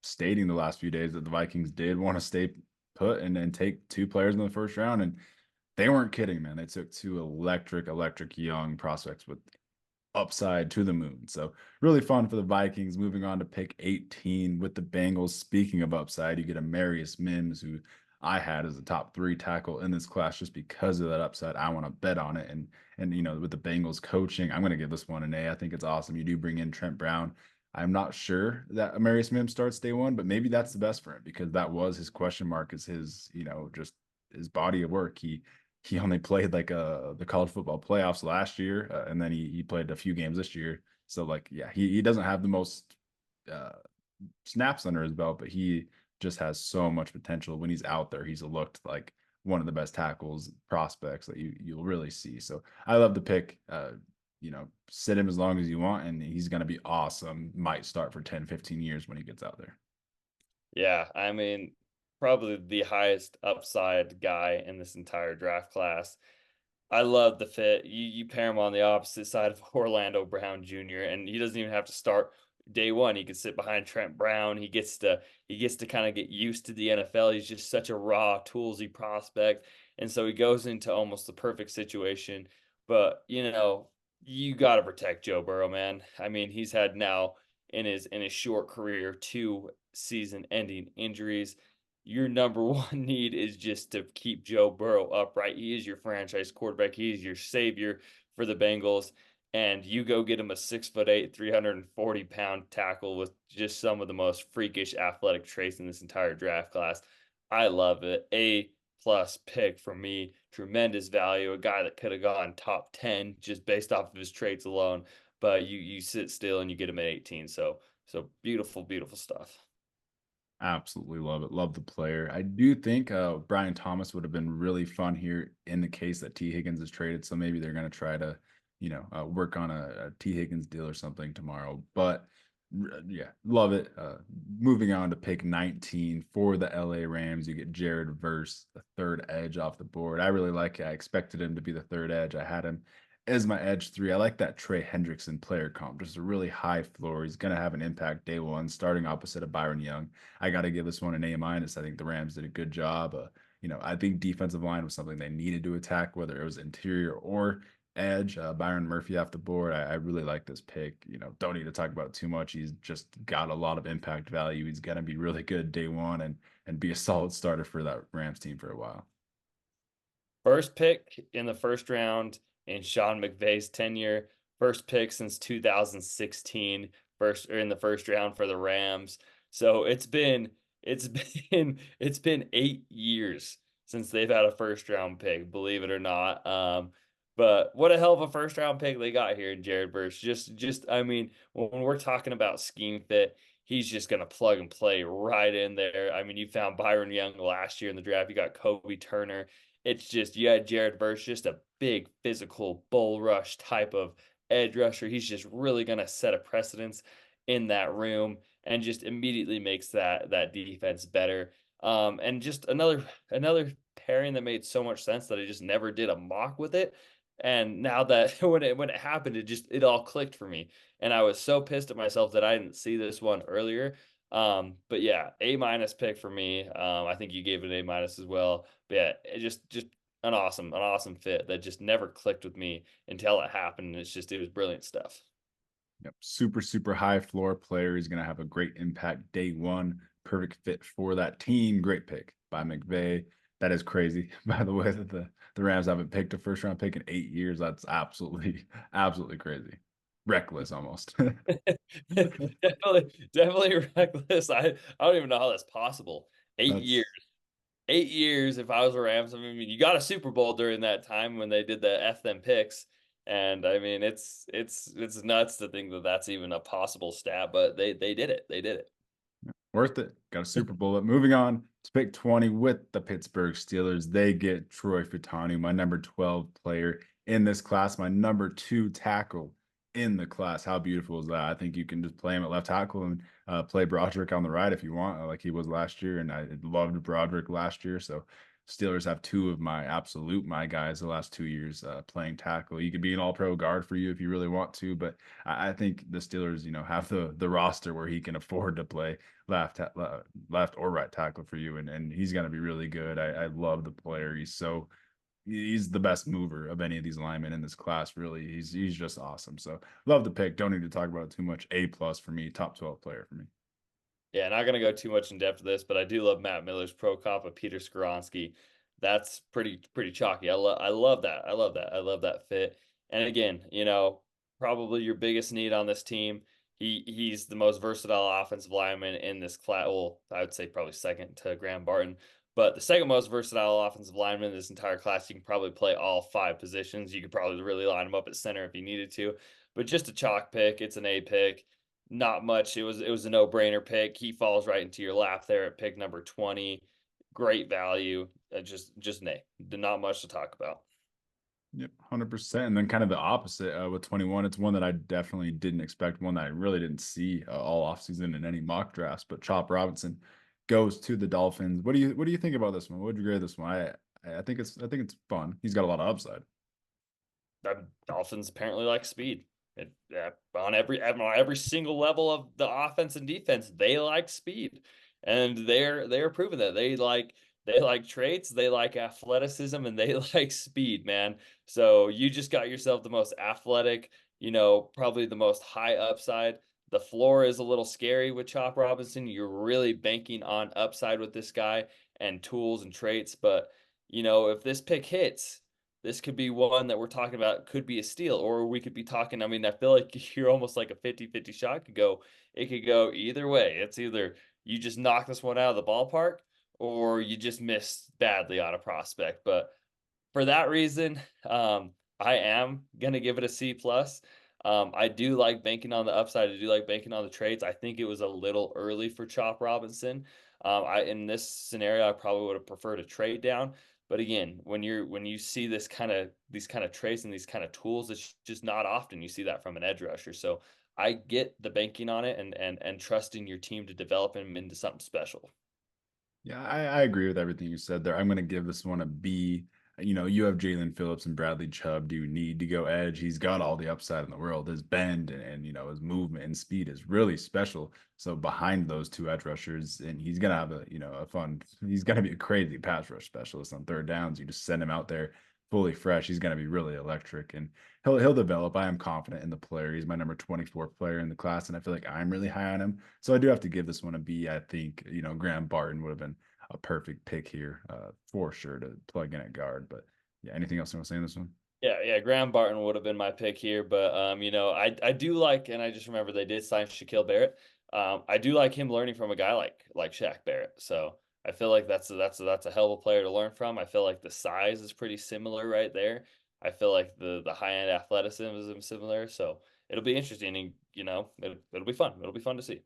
stating the last few days that the Vikings did want to stay put and take two players in the first round, and they weren't kidding, man. They took two electric young prospects with upside to the moon. So really fun for the Vikings. Moving on to pick 18 with the Bengals. Speaking of upside, you get Amarius Mims, who I had as a top 3 tackle in this class just because of that upside. I want to bet on it. And with the Bengals coaching, I'm going to give this one an A. I think it's awesome. You do bring in Trent Brown. I'm not sure that Amarius Mims starts day one, but maybe that's the best for him, because that was his question mark, is his, just his body of work. He only played like the college football playoffs last year, and then he played a few games this year. So like, yeah, he doesn't have the most snaps under his belt, but he just has so much potential. When he's out there, he's looked like one of the best tackles prospects that you'll really see. So I love the pick. Sit him as long as you want, and he's going to be awesome. Might start for 10-15 years when he gets out there. Yeah, I mean, probably the highest upside guy in this entire draft class. I love the fit. You pair him on the opposite side of Orlando Brown Jr. and he doesn't even have to start day one. He can sit behind Trent Brown. He gets to kind of get used to the NFL. He's just such a raw, toolsy prospect. And so he goes into almost the perfect situation. But you got to protect Joe Burrow, man. I mean, he's had now in his short career 2 season-ending injuries. Your number one need is just to keep Joe Burrow upright. He is your franchise quarterback. He is your savior for the Bengals. And you go get him a 6'8", 340-pound tackle with just some of the most freakish athletic traits in this entire draft class. I love it. A plus pick for me. Tremendous value. A guy that could have gone top 10 just based off of his traits alone. But you sit still and you get him at 18. So beautiful, beautiful stuff. Absolutely love it. Love the player. I do think Brian Thomas would have been really fun here in the case that T. Higgins is traded. So maybe they're going to try to, work on a T. Higgins deal or something tomorrow. But yeah, love it. Moving on to pick 19 for the LA Rams, you get Jared Verse, the third edge off the board. I really like it. I expected him to be the third edge. I had him as my edge 3. I like that Trey Hendrickson player comp, just a really high floor. He's going to have an impact day one, starting opposite of Byron Young. I got to give this one an A-. I think the Rams did a good job. I think defensive line was something they needed to attack, whether it was interior or edge. Byron Murphy off the board. I really like this pick. Don't need to talk about it too much. He's just got a lot of impact value. He's going to be really good day one and be a solid starter for that Rams team for a while. First pick in the first round in Sean McVay's tenure. First pick since 2016. First or in the first round for the Rams. So it's been 8 years since they've had a first round pick, believe it or not. But what a hell of a first round pick they got here in Jared Verse. Just I mean, when we're talking about scheme fit, he's just gonna plug and play right in there. I mean, you found Byron Young last year in the draft. You got Kobe Turner. It's just you had Jared Verse, just a big physical bull rush type of edge rusher. He's just really gonna set a precedence in that room and just immediately makes that defense better. And just another pairing that made so much sense that I just never did a mock with it. And now that when it happened, it all clicked for me. And I was so pissed at myself that I didn't see this one earlier. But yeah, A minus pick for me. I think you gave it an A minus as well. But yeah, it just an awesome fit that just never clicked with me until it happened. And it was brilliant stuff. Yep. Super, super high floor player. He's going to have a great impact day one. Perfect fit for that team. Great pick by McVay. That is crazy, by the way, that the Rams haven't picked a first round pick in 8 years. That's absolutely, absolutely crazy. Reckless almost. Definitely reckless. I don't even know how that's possible. 8 years. That's 8 years if I was a Rams. I mean, you got a Super Bowl during that time when they did the F them picks. And I mean, it's nuts to think that that's even a possible stat, but they did it. They did it. worth it. Got a Super Bowl. But moving on to pick 20 with the Pittsburgh Steelers. They get Troy Fautanu, my number 12 player in this class, my number 2 tackle in the class. How beautiful is that? I think you can just play him at left tackle and play Broderick on the right if you want, like he was last year. And I loved Broderick last year. So Steelers have two of my guys the last 2 years playing tackle. He could be an all-pro guard for you if you really want to, but I think the Steelers, have the roster where he can afford to play left or right tackle for you, and he's going to be really good. I love the player. He's the best mover of any of these linemen in this class. Really, he's just awesome. So love the pick. Don't need to talk about it too much. A plus for me. Top 12 player for me. Yeah, not going to go too much in depth of this, but I do love Matt Miller's pro cop of Peter Skoronsky. That's pretty chalky. I love that. I love that. I love that fit. And again, probably your biggest need on this team. He's the most versatile offensive lineman in this class. Well, I would say probably second to Graham Barton, but the second most versatile offensive lineman in this entire class. You can probably play all 5 positions. You could probably really line him up at center if you needed to. But just a chalk pick. It's an A pick. Not much. It was a no-brainer pick. He falls right into your lap there at pick number 20. Great value. Just nay. Not much to talk about. Yep, 100%. And then kind of the opposite with 21. It's one that I definitely didn't expect, one that I really didn't see all offseason in any mock drafts. But Chop Robinson goes to the Dolphins. What do you think about this one? What would you grade this one? I think it's fun. He's got a lot of upside. Dolphins apparently like speed. On every single level of the offense and defense, they like speed, and they're proving that they like traits, they like athleticism, and they like speed, man. So you just got yourself the most athletic, probably the most high upside. The floor is a little scary with Chop Robinson. You're really banking on upside with this guy and tools and traits, but if this pick hits, this could be one that we're talking about could be a steal, or we could be talking. I mean, I feel like you're almost like a 50-50 shot. It could go either way. It's either you just knock this one out of the ballpark or you just miss badly on a prospect. But for that reason, I am gonna give it a C plus. I do like banking on the upside. I do like banking on the trades. I think it was a little early for Chop Robinson. I in this scenario, I probably would have preferred a trade down. But again, when you see these kind of traits and these kind of tools, it's just not often you see that from an edge rusher. So I get the banking on it and trusting your team to develop him into something special. Yeah, I agree with everything you said there. I'm going to give this one a B. You have Jalen Phillips and Bradley Chubb. Do you need to go edge? He's got all the upside in the world. His bend and his movement and speed is really special. So behind those two edge rushers, and he's gonna have a fun. He's gonna be a crazy pass rush specialist on third downs. You just send him out there fully fresh, he's going to be really electric, and he'll develop. I am confident in the player. He's my number 24 player in the class, and I feel like I'm really high on him. So I do have to give this one a B. I think Graham Barton would have been a perfect pick here for sure to plug in at guard. But yeah, anything else you want to say in this one? Yeah. Graham Barton would have been my pick here, but I do like, and I just remember they did sign Shaquille Barrett. I do like him learning from a guy like Shaq Barrett. So I feel like that's a hell of a player to learn from. I feel like the size is pretty similar right there. I feel like the high end athleticism is similar. So it'll be interesting, and it'll be fun. It'll be fun to see.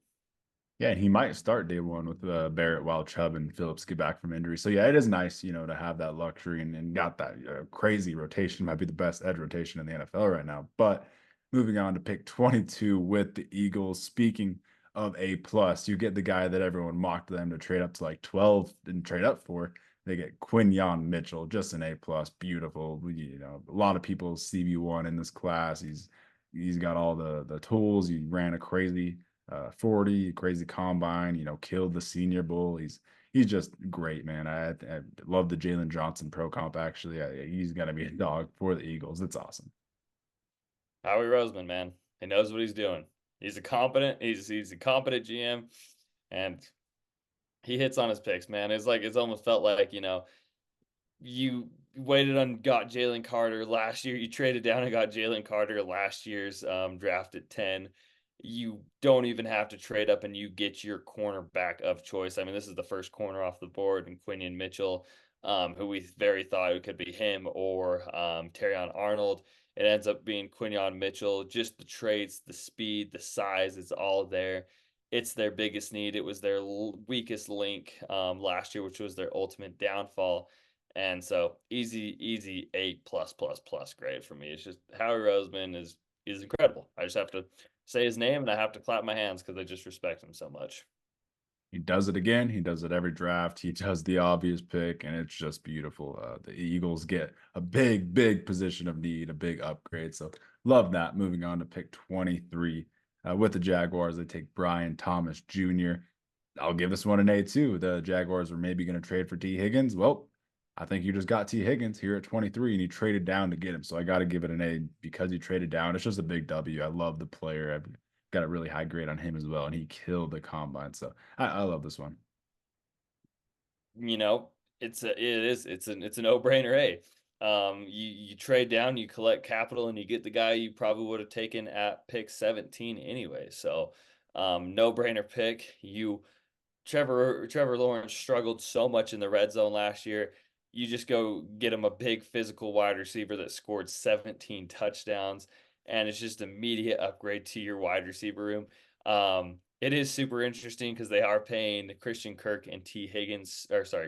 Yeah, and he might start day one with Barrett while Chubb and Phillips get back from injury. So yeah, it is nice, to have that luxury and got that crazy rotation. Might be the best edge rotation in the NFL right now. But moving on to pick 22 with the Eagles. Speaking of A plus, you get the guy that everyone mocked them to trade up to like 12 and trade up for. They get Quinyon Mitchell, just an A plus, beautiful. A lot of people CB1 in this class. He's got all the tools. He ran a crazy 40, crazy combine, killed the Senior Bowl. He's just great, man. I love the Jalen Johnson pro comp. Actually, he's gonna be a dog for the Eagles. It's awesome. Howie Roseman, man, he knows what he's doing. He's a competent GM, and he hits on his picks, man. It's almost felt like you waited on got Jalen Carter last year. You traded down and got Jalen Carter last year's draft at 10. You don't even have to trade up and you get your cornerback of choice. I mean, this is the first corner off the board, and Quinyon Mitchell, who we very thought it could be him or Terrion Arnold. It ends up being Quinyon Mitchell. Just the traits, the speed, the size, it's all there. It's their biggest need. It was their weakest link last year, which was their ultimate downfall. And so easy 8+++ grade for me. It's just Howie Roseman is incredible. I just have to say his name and I have to clap my hands because I just respect him so much. He does it again. He does it every draft. He does the obvious pick, and it's just beautiful. The Eagles get a big position of need, a big upgrade. So love that. Moving on to pick 23 with the Jaguars, they take Brian Thomas Jr. I'll give this one an A too. The Jaguars were maybe going to trade for T. Higgins. Well, I think you just got T. Higgins here at 23, and you traded down to get him. So I got to give it an A because you traded down. It's just a big W. I love the player. I've got a really high grade on him as well, and he killed the combine. So I love this one. You know, it's a no-brainer. A. You trade down, you collect capital, and you get the guy you probably would have taken at pick 17 anyway. So, no-brainer pick. Trevor Lawrence struggled so much in the red zone last year. You just go get him a big physical wide receiver that scored 17 touchdowns, and it's just immediate upgrade to your wide receiver room. It is super interesting because they are paying Christian Kirk and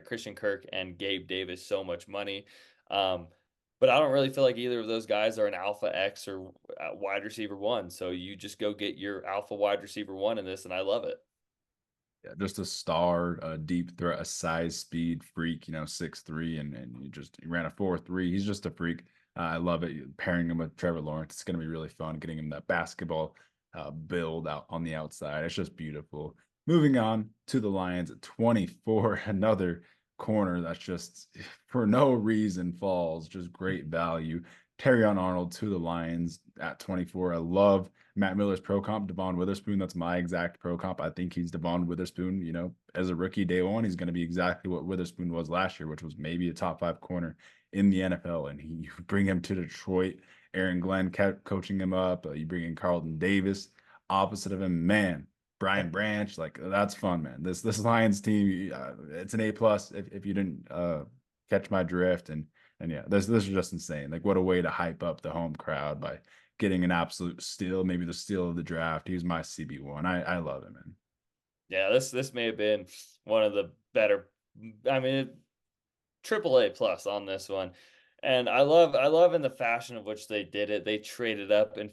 Christian Kirk and Gabe Davis so much money. But I don't really feel like either of those guys are an alpha X or wide receiver one. So you just go get your alpha wide receiver one in this, and I love it. Yeah, just a star, a deep threat, a size speed freak, 6'3", and you ran a 4.3. He's just a freak. I love it. Pairing him with Trevor Lawrence, it's going to be really fun getting him that basketball build out on the outside. It's just beautiful. Moving on to the Lions at 24, another corner that's just for no reason falls, just great value. Terrion Arnold to the Lions at 24. I love Matt Miller's pro comp, Devon Witherspoon. That's my exact pro comp. I think he's Devon Witherspoon. As a rookie day one, he's going to be exactly what Witherspoon was last year, which was maybe a top 5 corner in the NFL. And you bring him to Detroit. Aaron Glenn kept coaching him up. You bring in Carlton Davis opposite of him. Man, Brian Branch, like that's fun, man. This Lions team, it's an A plus. If you didn't catch my drift, and yeah, this is just insane. Like what a way to hype up the home crowd by getting an absolute steal, maybe the steal of the draft. He's my CB1. I love him, man. Yeah, this may have been one of the better. I mean, triple A plus on this one. And I love in the fashion of which they did it. They traded up and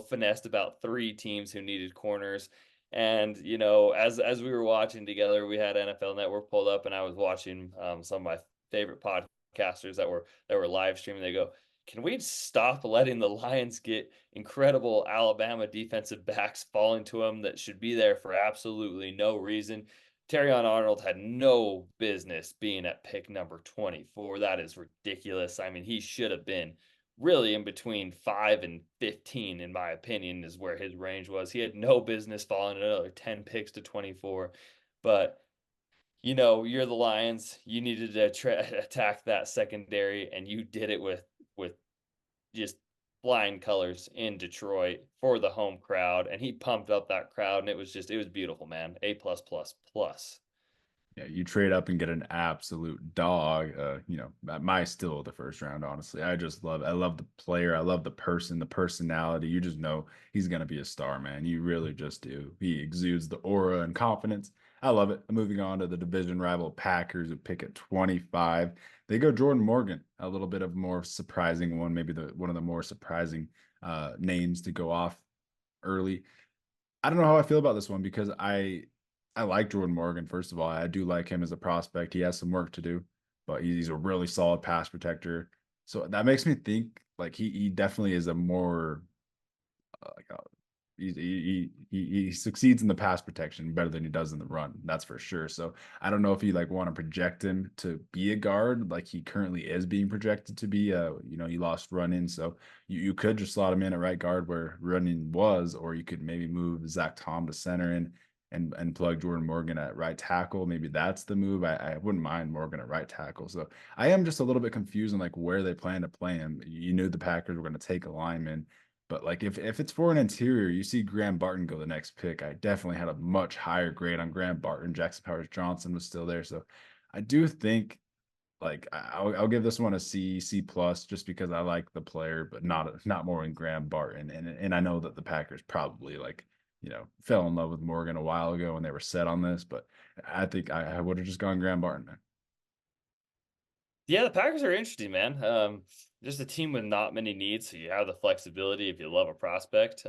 finessed about 3 teams who needed corners. And as we were watching together, we had NFL Network pulled up, and I was watching some of my favorite podcasters that were live streaming. They go, "Can we stop letting the Lions get incredible Alabama defensive backs falling to them that should be there for absolutely no reason?" Terrion Arnold had no business being at pick number 24. That is ridiculous. I mean, he should have been really in between 5 and 15, in my opinion, is where his range was. He had no business falling another 10 picks to 24. But you're the Lions. You needed to attack that secondary, and you did it with just flying colors in Detroit for the home crowd. And he pumped up that crowd, and it was beautiful, man. A plus plus plus. Yeah, you trade up and get an absolute dog. My still the first round, honestly. I love the player. I love the person, the personality. You just know he's gonna be a star, man. You really just do. He exudes the aura and confidence. I love it. Moving on to the division rival Packers, who pick at 25. They go Jordan Morgan, a little bit of more surprising one, maybe one of the more surprising names to go off early. I don't know how I feel about this one because I like Jordan Morgan. First of all, I do like him as a prospect. He has some work to do, but he's a really solid pass protector. So that makes me think like he definitely is a more like he succeeds in the pass protection better than he does in the run. That's for sure. So I don't know if you like want to project him to be a guard like he currently is being projected to be. He lost run in, so you could just slot him in at right guard where running was, or you could maybe move Zach Tom to center and plug Jordan Morgan at right tackle. Maybe that's the move. I wouldn't mind Morgan at right tackle. So I am just a little bit confused on like where they plan to play him. You knew the Packers were going to take a lineman, but like if it's for an interior, you see Graham Barton go the next pick. I definitely had a much higher grade on Graham Barton. Jackson Powers Johnson was still there, so I do think like I'll give this one a C plus just because I like the player, but not more than Graham Barton. And I know that the Packers probably like fell in love with Morgan a while ago when they were set on this, but I think I would have just gone Graham Barton, man. Yeah, the Packers are interesting, man. Just a team with not many needs, so you have the flexibility if you love a prospect,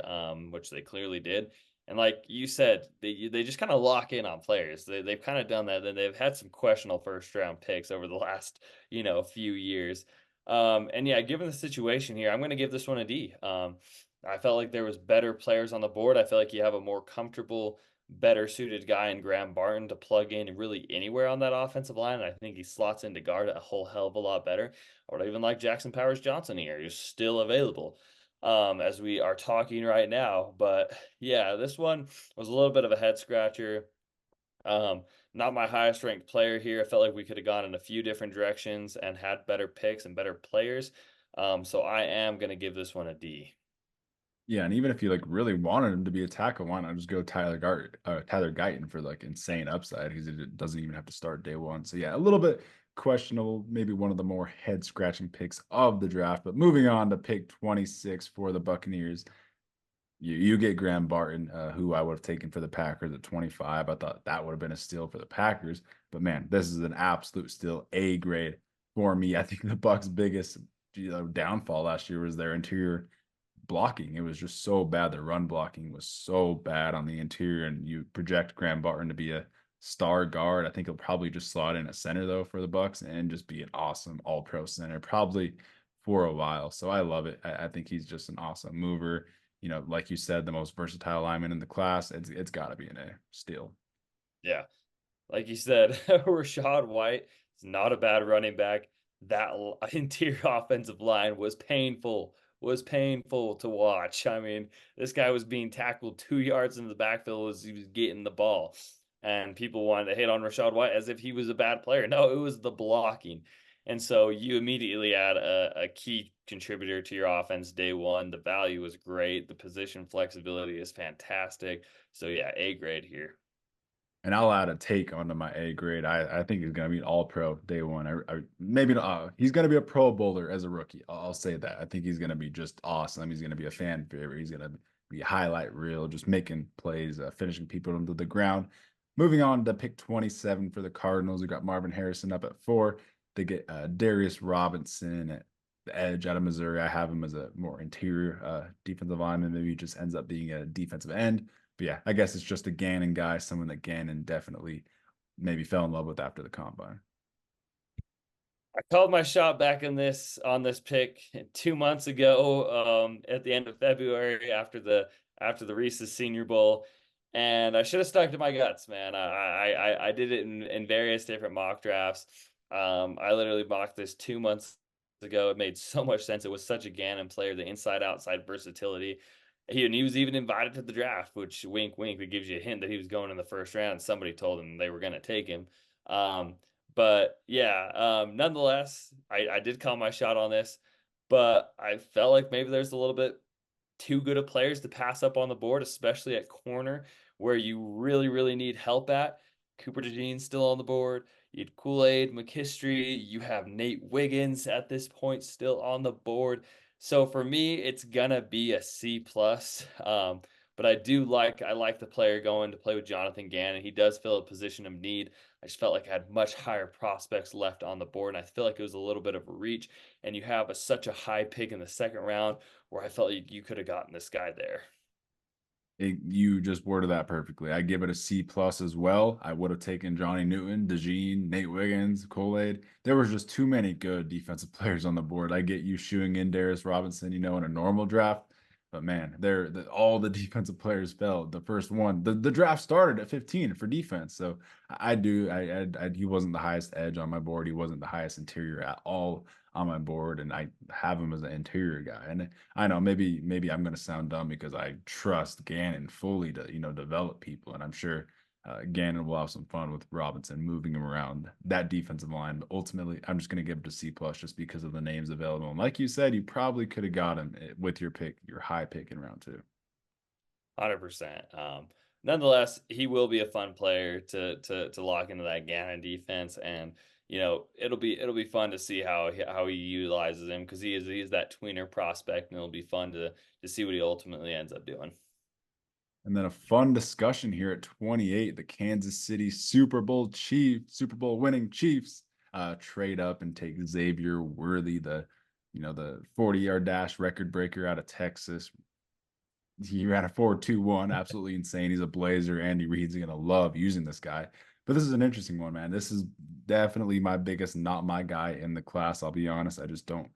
which they clearly did. And like you said, they just kind of lock in on players. They've kind of done that. Then they've had some questionable first round picks over the last few years. And yeah, given the situation here, I'm going to give this one a D. I felt like there was better players on the board. I feel like you have a more comfortable, better suited guy in Graham Barton to plug in really anywhere on that offensive line. And I think he slots into guard a whole hell of a lot better. I would even like Jackson Powers Johnson here, who's still available as we are talking right now. But yeah, this one was a little bit of a head scratcher. Not my highest ranked player here. I felt like we could have gone in a few different directions and had better picks and better players. So I am going to give this one a D. Yeah, and even if you like really wanted him to be a tackle, why not just go Tyler Guyton for like insane upside because it doesn't even have to start day one. So yeah, a little bit questionable, maybe one of the more head scratching picks of the draft. But moving on to pick 26 for the Buccaneers, you get Graham Barton, who I would have taken for the Packers at 25. I thought that would have been a steal for the Packers, but man, this is an absolute steal, A grade for me. I think the Bucks' biggest downfall last year was their interior blocking. It was just so bad. The run blocking was so bad on the interior, and you project Graham Barton to be a star guard. I think he'll probably just slot in a center though for the Bucks and just be an awesome all-pro center, probably for a while. So I love it. I think he's just an awesome mover. Like you said, the most versatile lineman in the class. It's got to be an A still. Yeah. Like you said, Rashad White is not a bad running back. That interior offensive line was painful to watch. I mean, this guy was being tackled 2 yards into the backfield as he was getting the ball. And people wanted to hit on Rashad White as if he was a bad player. No, it was the blocking. And so you immediately add a key contributor to your offense day one. The value was great. The position flexibility is fantastic. So yeah, A grade here. And I'll add a take onto my A grade. I think he's going to be an all pro day one. Maybe he's going to be a pro bowler as a rookie. I'll say that. I think he's going to be just awesome. He's going to be a fan favorite. He's going to be a highlight reel, just making plays, finishing people into the ground. Moving on to pick 27 for the Cardinals. We got Marvin Harrison up at 4. They get Darius Robinson at the edge out of Missouri. I have him as a more interior defensive lineman. Maybe he just ends up being a defensive end. But yeah, I guess it's just a Gannon guy, someone that Gannon definitely maybe fell in love with after the combine. I called my shot back on this pick 2 months ago, at the end of February after the Reese's Senior Bowl, And I should have stuck to my guts, man. I did it in various different mock drafts. I literally mocked this 2 months ago. It made so much sense. It was such a Gannon player, the inside outside versatility. He was even invited to the draft, which wink wink, it gives you a hint that he was going in the first round. Somebody told him they were going to take him. But yeah, nonetheless, I did call my shot on this, but I felt like maybe there's a little bit too good of players to pass up on the board, especially at corner where you really, really need help at. Cooper DeJean's still on the board. You had Kool-Aid, McKistry. You have Nate Wiggins at this point still on the board. So for me, it's gonna be a C plus. But I like the player going to play with Jonathan Gannon. He does fill a position of need. I just felt like I had much higher prospects left on the board, and I feel like it was a little bit of a reach. And you have such a high pick in the second round where I felt like you could have gotten this guy there. You just worded that perfectly. I give it a C plus as well. I would have taken Johnny Newton, DeJean, Nate Wiggins, Kool-Aid. There was just too many good defensive players on the board. I get you shoeing in Darius Robinson, in a normal draft, but man, all the defensive players fell. The first one, the draft started at 15 for defense. So he wasn't the highest edge on my board. He wasn't the highest interior at all on my board, and I have him as an interior guy. And I know maybe I'm going to sound dumb because I trust Gannon fully to develop people, and I'm sure Gannon will have some fun with Robinson moving him around that defensive line. But ultimately, I'm just going to give it a C plus just because of the names available. And like you said, you probably could have got him with your pick, your high pick in round 2. 100%. Nonetheless, he will be a fun player to lock into that Gannon defense, and it'll be fun to see how he utilizes him because he is that tweener prospect, and it'll be fun to see what he ultimately ends up doing. And then a fun discussion here at 28, the Kansas City Super Bowl winning Chiefs trade up and take Xavier Worthy, the 40-yard dash record breaker out of Texas. He ran a 4.21, absolutely insane. He's a Blazer. Andy Reid's going to love using this guy. But this is an interesting one, man. This is definitely my biggest not my guy in the class. I'll be honest. I just don't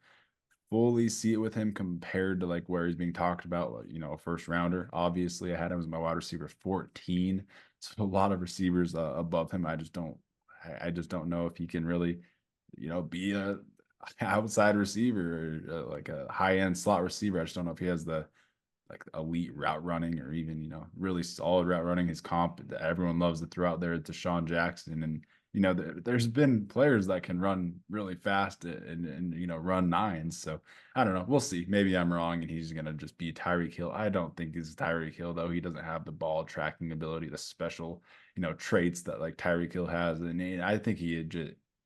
fully see it with him compared to like where he's being talked about, like, a first rounder. Obviously, I had him as my wide receiver 14. So a lot of receivers above him. I just don't know if he can really, be a outside receiver or like a high end slot receiver. I just don't know if he has the like elite route running or even, really solid route running. His comp that everyone loves to throw out there to Deshaun Jackson. And, there's been players that can run really fast and run nines. So I don't know. We'll see. Maybe I'm wrong and he's going to just be Tyreek Hill. I don't think he's Tyreek Hill, though. He doesn't have the ball tracking ability, the special, traits that like Tyreek Hill has. And I think he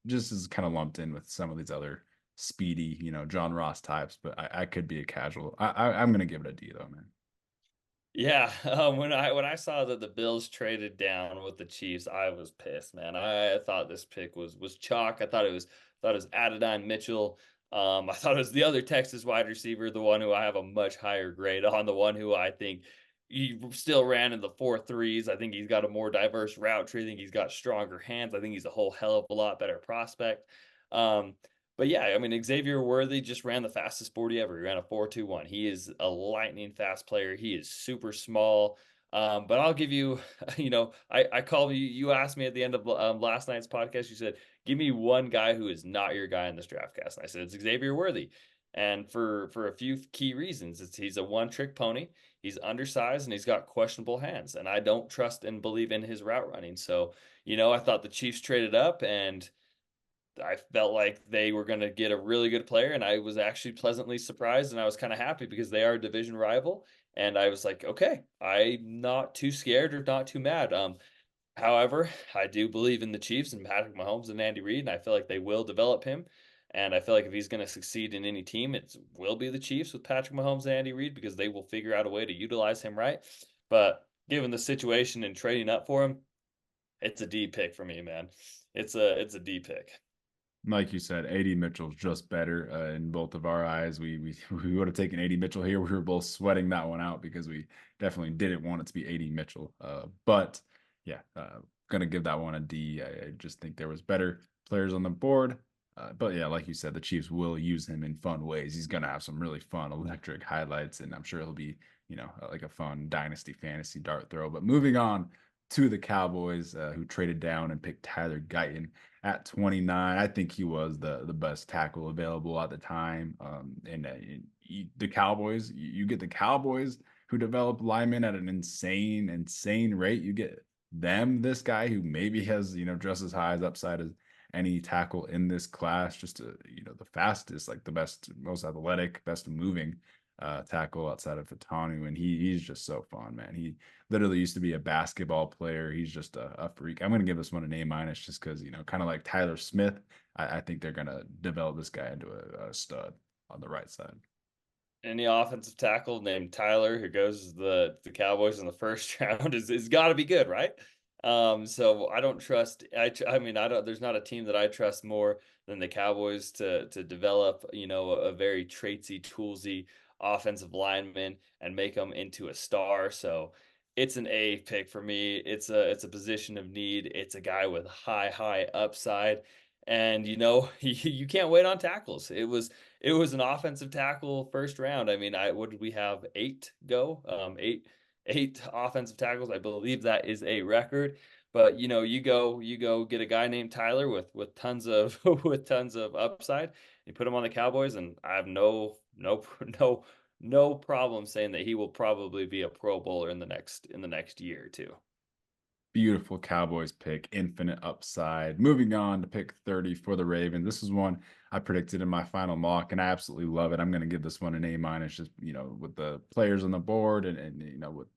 just is kind of lumped in with some of these other speedy, John Ross types, but I could be a casual. I'm gonna give it a D though, man. Yeah, when I saw that the Bills traded down with the Chiefs, I was pissed, man. I thought this pick was chalk. I thought it was Adonai Mitchell. I thought it was the other Texas wide receiver, the one who I have a much higher grade on, the one who I think he still ran in the 4.3s. I think he's got a more diverse route tree. I think he's got stronger hands. I think he's a whole hell of a lot better prospect. Um, but yeah, I mean, Xavier Worthy just ran the fastest 40 ever. He ran a 4.21. He is a lightning fast player. He is super small. But I'll give you, I called you. You asked me at the end of last night's podcast. You said, "Give me one guy who is not your guy in this draft cast." And I said, "It's Xavier Worthy," and for a few key reasons. He's a one-trick pony. He's undersized and he's got questionable hands, and I don't trust and believe in his route running. So, I thought the Chiefs traded up and I felt like they were going to get a really good player, and I was actually pleasantly surprised, and I was kind of happy because they are a division rival, and I was like, okay, I'm not too scared or not too mad. However, I do believe in the Chiefs and Patrick Mahomes and Andy Reid, and I feel like they will develop him. And I feel like if he's going to succeed in any team, it will be the Chiefs with Patrick Mahomes and Andy Reid because they will figure out a way to utilize him right. But given the situation and trading up for him, it's a D pick for me, man. It's a D pick. Like you said, AD Mitchell's just better in both of our eyes. We would have taken AD Mitchell here. We were both sweating that one out because we definitely didn't want it to be AD Mitchell. But yeah, gonna give that one a D. I just think there was better players on the board. But yeah, like you said, the Chiefs will use him in fun ways. He's going to have some really fun, electric highlights, and I'm sure he'll be, like a fun dynasty fantasy dart throw. But moving on to the Cowboys, who traded down and picked Tyler Guyton at 29. I think he was the best tackle available at the time. The Cowboys, you get the Cowboys who develop linemen at an insane rate. You get this guy who maybe has, just as high as upside as any tackle in this class, just the fastest, like the best, most athletic, best moving tackle outside of Fautanu. And he's just so fun, man. He literally used to be a basketball player. He's just a freak. I'm gonna give this one an A- just because, kind of like Tyler Smith. I think they're gonna develop this guy into a stud on the right side. Any offensive tackle named Tyler who goes to the Cowboys in the first round is got to be good, right? So I don't trust. I mean, I don't. There's not a team that I trust more than the Cowboys to develop, a very traitsy, toolsy offensive lineman and make them into a star. So it's an A pick for me. It's a position of need. It's a guy with high upside, and you can't wait on tackles. It was an offensive tackle first round. I mean, what did we have? Eight go? Eight offensive tackles. I believe that is a record. But you go get a guy named Tyler with tons of with tons of upside. You put him on the Cowboys, and I have no problem saying that he will probably be a Pro Bowler in the next year or two. Beautiful Cowboys pick, infinite upside. Moving on to pick 30 for the Ravens. This is one I predicted in my final mock, and I absolutely love it. I'm going to give this one an A-, just, with the players on the board and with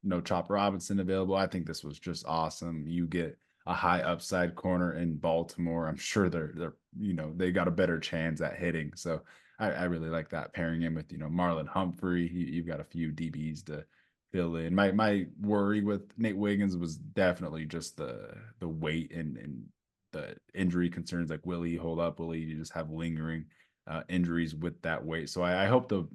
no Chop Robinson available. I think this was just awesome. You get a high upside corner in Baltimore. I'm sure they got a better chance at hitting. So I really like that pairing him with, Marlon Humphrey. You've got a few DBs to fill in. My worry with Nate Wiggins was definitely just the weight and the injury concerns. Like, will he hold up? Will he just have lingering injuries with that weight? So I hope the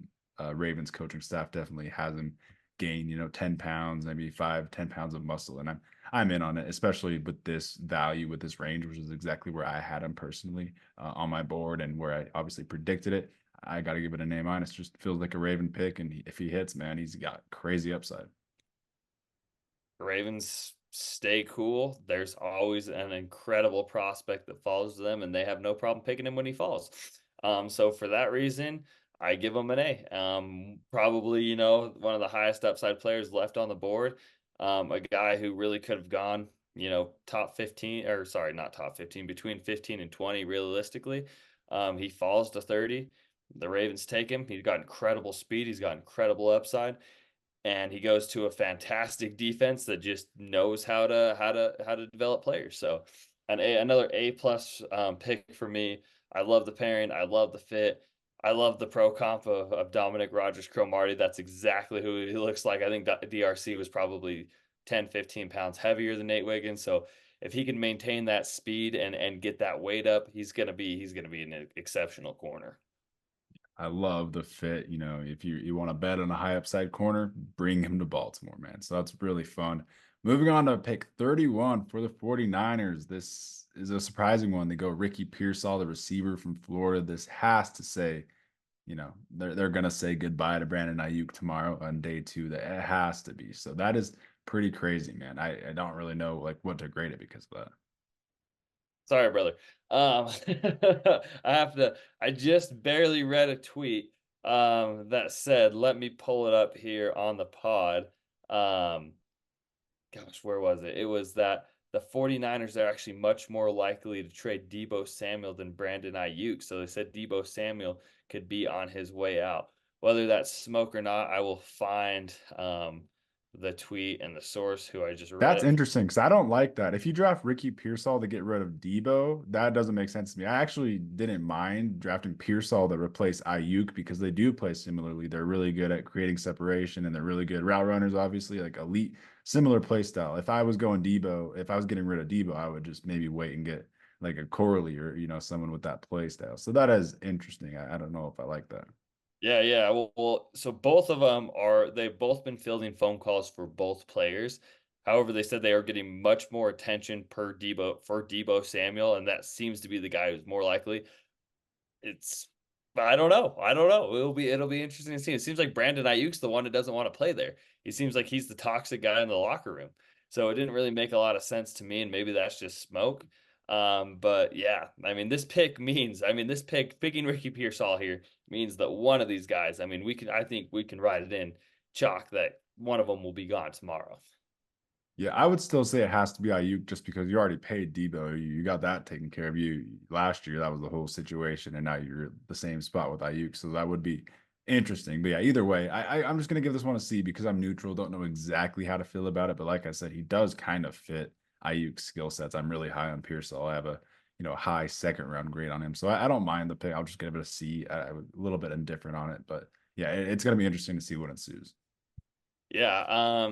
Ravens coaching staff definitely has him gain 10 pounds, maybe 5-10 pounds of muscle, and I'm in on it, especially with this value, with this range, which is exactly where I had him personally on my board and where I obviously predicted it. I got to give it an A-. Just feels like a Raven pick, and if he hits, man, he's got crazy upside. Ravens stay cool. There's always an incredible prospect that falls to them, and they have no problem picking him when he falls. So for that reason, I give him an A. Probably, one of the highest upside players left on the board. A guy who really could have gone, top 15, or sorry, not top 15, between 15 and 20, realistically. He falls to 30. The Ravens take him. He's got incredible speed. He's got incredible upside, and he goes to a fantastic defense that just knows how to develop players. So another A+ pick for me. I love the pairing. I love the fit. I love the pro comp of Dominic Rogers-Cromartie. That's exactly who he looks like. I think DRC was probably 10-15 pounds heavier than Nate Wiggins. So if he can maintain that speed and get that weight up, he's gonna be an exceptional corner. I love the fit. If you want to bet on a high upside corner, bring him to Baltimore, man. So that's really fun. Moving on to pick 31 for the 49ers. This is a surprising one. They go Ricky Pearsall, the receiver from Florida. This has to say, they're gonna say goodbye to Brandon Ayuk tomorrow on day two. That it has to be. So that is pretty crazy, man. I don't really know like what to grade it because of that. Sorry, brother. I just barely read a tweet that said, let me pull it up here on the pod. Um, Gosh, where was it? It was that the 49ers are actually much more likely to trade Debo Samuel than Brandon Ayuk. So they said Debo Samuel could be on his way out. Whether that's smoke or not, I will find the tweet and the source who I just read That's it. interesting because I don't like that. If you draft Ricky Pearsall to get rid of Debo, that doesn't make sense to me. I actually didn't mind drafting Pearsall to replace Ayuk because they do play similarly. They're really good at creating separation and they're really good route runners, obviously, like elite, similar play style. If I was going Debo, if I was getting rid of Debo, I would just maybe wait and get like a Corley or, someone with that play style. So that is interesting. I don't know if I like that. Yeah, yeah. So both of them they've both been fielding phone calls for both players. However, they said they are getting much more attention per Debo Samuel, and that seems to be the guy who's more likely. It's I don't know. I don't know. It'll be interesting to see. It seems like Brandon Ayuk's the one that doesn't want to play there. He seems like he's the toxic guy in the locker room. So it didn't really make a lot of sense to me, and maybe that's just smoke. But yeah, I mean, this pick picking Ricky Pearsall here means that one of these guys, I think we can write it in chalk that one of them will be gone tomorrow. Yeah, I would still say it has to be Ayuk just because you already paid Debo. You got that taken care of you last year. That was the whole situation, and now you're the same spot with Ayuk. So that would be interesting. But yeah, either way, I'm just gonna give this one a C because I'm neutral. Don't know exactly how to feel about it, but like I said, he does kind of fit Ayuk's skill sets. I'm really high on Pearsall. I have a high second round grade on him, so I don't mind the pick. I'll just give it a C. I'm a little bit indifferent on it, but yeah, it's gonna be interesting to see what ensues. Yeah,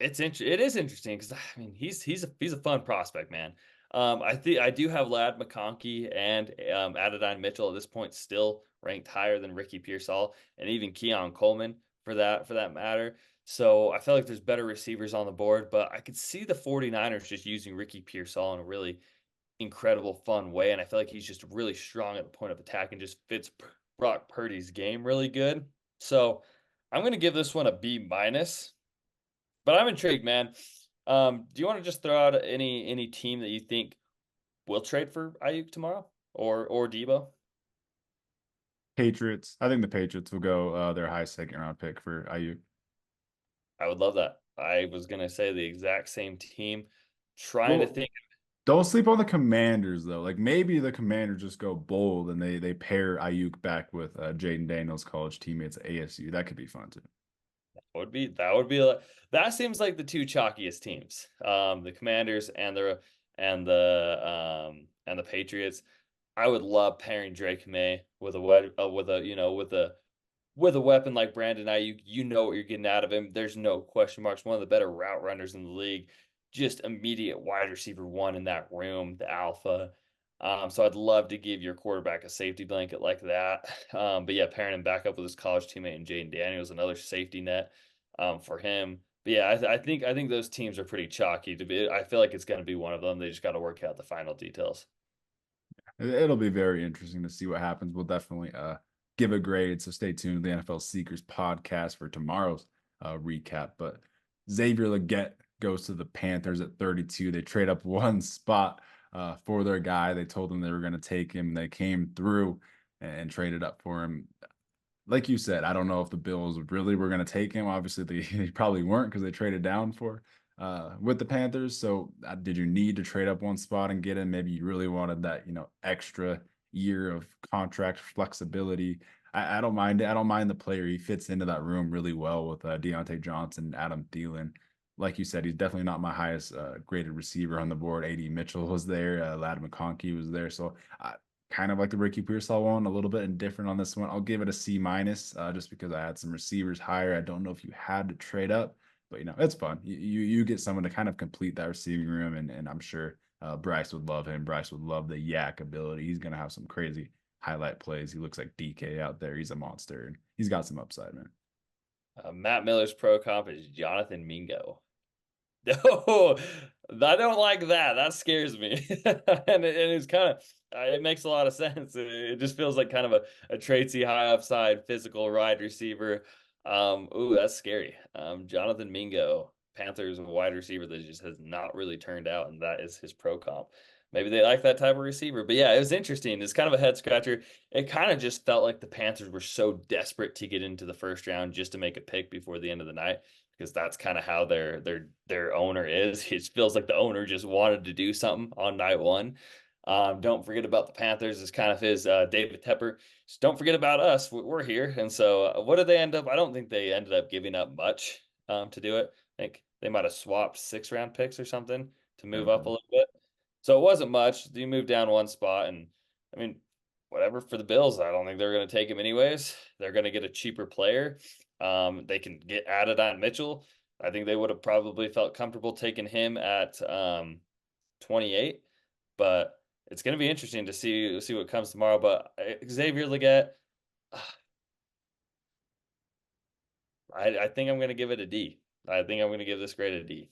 it is interesting because I mean he's a fun prospect, man. I think I do have Lad McConkey and Adonai Mitchell at this point still ranked higher than Ricky Pearsall and even Keon Coleman for that matter. So I feel like there's better receivers on the board, but I could see the 49ers just using Ricky Pearsall in a really incredible, fun way. And I feel like he's just really strong at the point of attack and just fits Brock Purdy's game really good. So I'm going to give this one a B minus. But I'm intrigued, man. Do you want to just throw out any team that you think will trade for Ayuk tomorrow or Debo? Patriots. I think the Patriots will go their high second round pick for Ayuk. I would love that. I was gonna say the exact same team. Trying to Well, think. don't sleep on the Commanders though. Like maybe the Commanders just go bold and they pair Ayuk back with Jayden Daniels' college teammates at ASU. That could be fun too. That seems like the two chalkiest teams. The Commanders and the Patriots. I would love pairing Drake May with with a weapon like Brandon Ayuk. You know what you're getting out of him. There's no question marks. One of the better route runners in the league. Just immediate wide receiver one in that room, the alpha. So I'd love to give your quarterback a safety blanket like that. But yeah, pairing him back up with his college teammate and Jayden Daniels, another safety net for him. But yeah, I think those teams are pretty chalky to be. I feel like it's going to be one of them. They just got to work out the final details. It'll be very interesting to see what happens. We'll definitely give a grade. So stay tuned to the NFL Seekers podcast for tomorrow's recap. But Xavier Legette goes to the Panthers at 32. They trade up one spot for their guy. They told them they were going to take him. They came through and traded up for him. Like you said, I don't know if the Bills really were going to take him. Obviously, they probably weren't because they traded down for with the Panthers. So, did you need to trade up one spot and get him? Maybe you really wanted that, extra year of contract flexibility. I don't mind it. I don't mind the player. He fits into that room really well with Deontay Johnson, Adam Thielen. Like you said, he's definitely not my highest graded receiver on the board. AD Mitchell was there. Ladd McConkey was there. So kind of like the Ricky Pearsall one, a little bit indifferent on this one. I'll give it a C minus just because I had some receivers higher. I don't know if you had to trade up, but it's fun. You get someone to kind of complete that receiving room, and I'm sure Bryce would love him. Bryce would love the yak ability. He's gonna have some crazy highlight plays. He looks like DK out there. He's a monster, and he's got some upside, man. Matt Miller's pro comp is Jonathan Mingo. No, I don't like that. That scares me. And it's kind of it makes a lot of sense. It just feels like kind of a Tracy high upside physical wide receiver. Ooh, that's scary. Jonathan Mingo, Panthers wide receiver that just has not really turned out, and that is his pro comp. Maybe they like that type of receiver. But yeah, it was interesting. It's kind of a head scratcher. It kind of just felt like the Panthers were so desperate to get into the first round just to make a pick before the end of the night because that's kind of how their owner is. It feels like the owner just wanted to do something on night one. Don't forget about the Panthers is kind of his David Tepper. Just don't forget about us. We're here. And so what did they end up? I don't think they ended up giving up much to do it. I think they might have swapped 6 round picks or something to move up a little bit. So it wasn't much. You moved down one spot, and I mean, whatever for the Bills. I don't think they're going to take him anyways. They're going to get a cheaper player. They can get added on Mitchell. I think they would have probably felt comfortable taking him at 28, but it's going to be interesting to see what comes tomorrow. But Xavier Legette, I think I'm going to give it a D. I think I'm going to give this grade a D.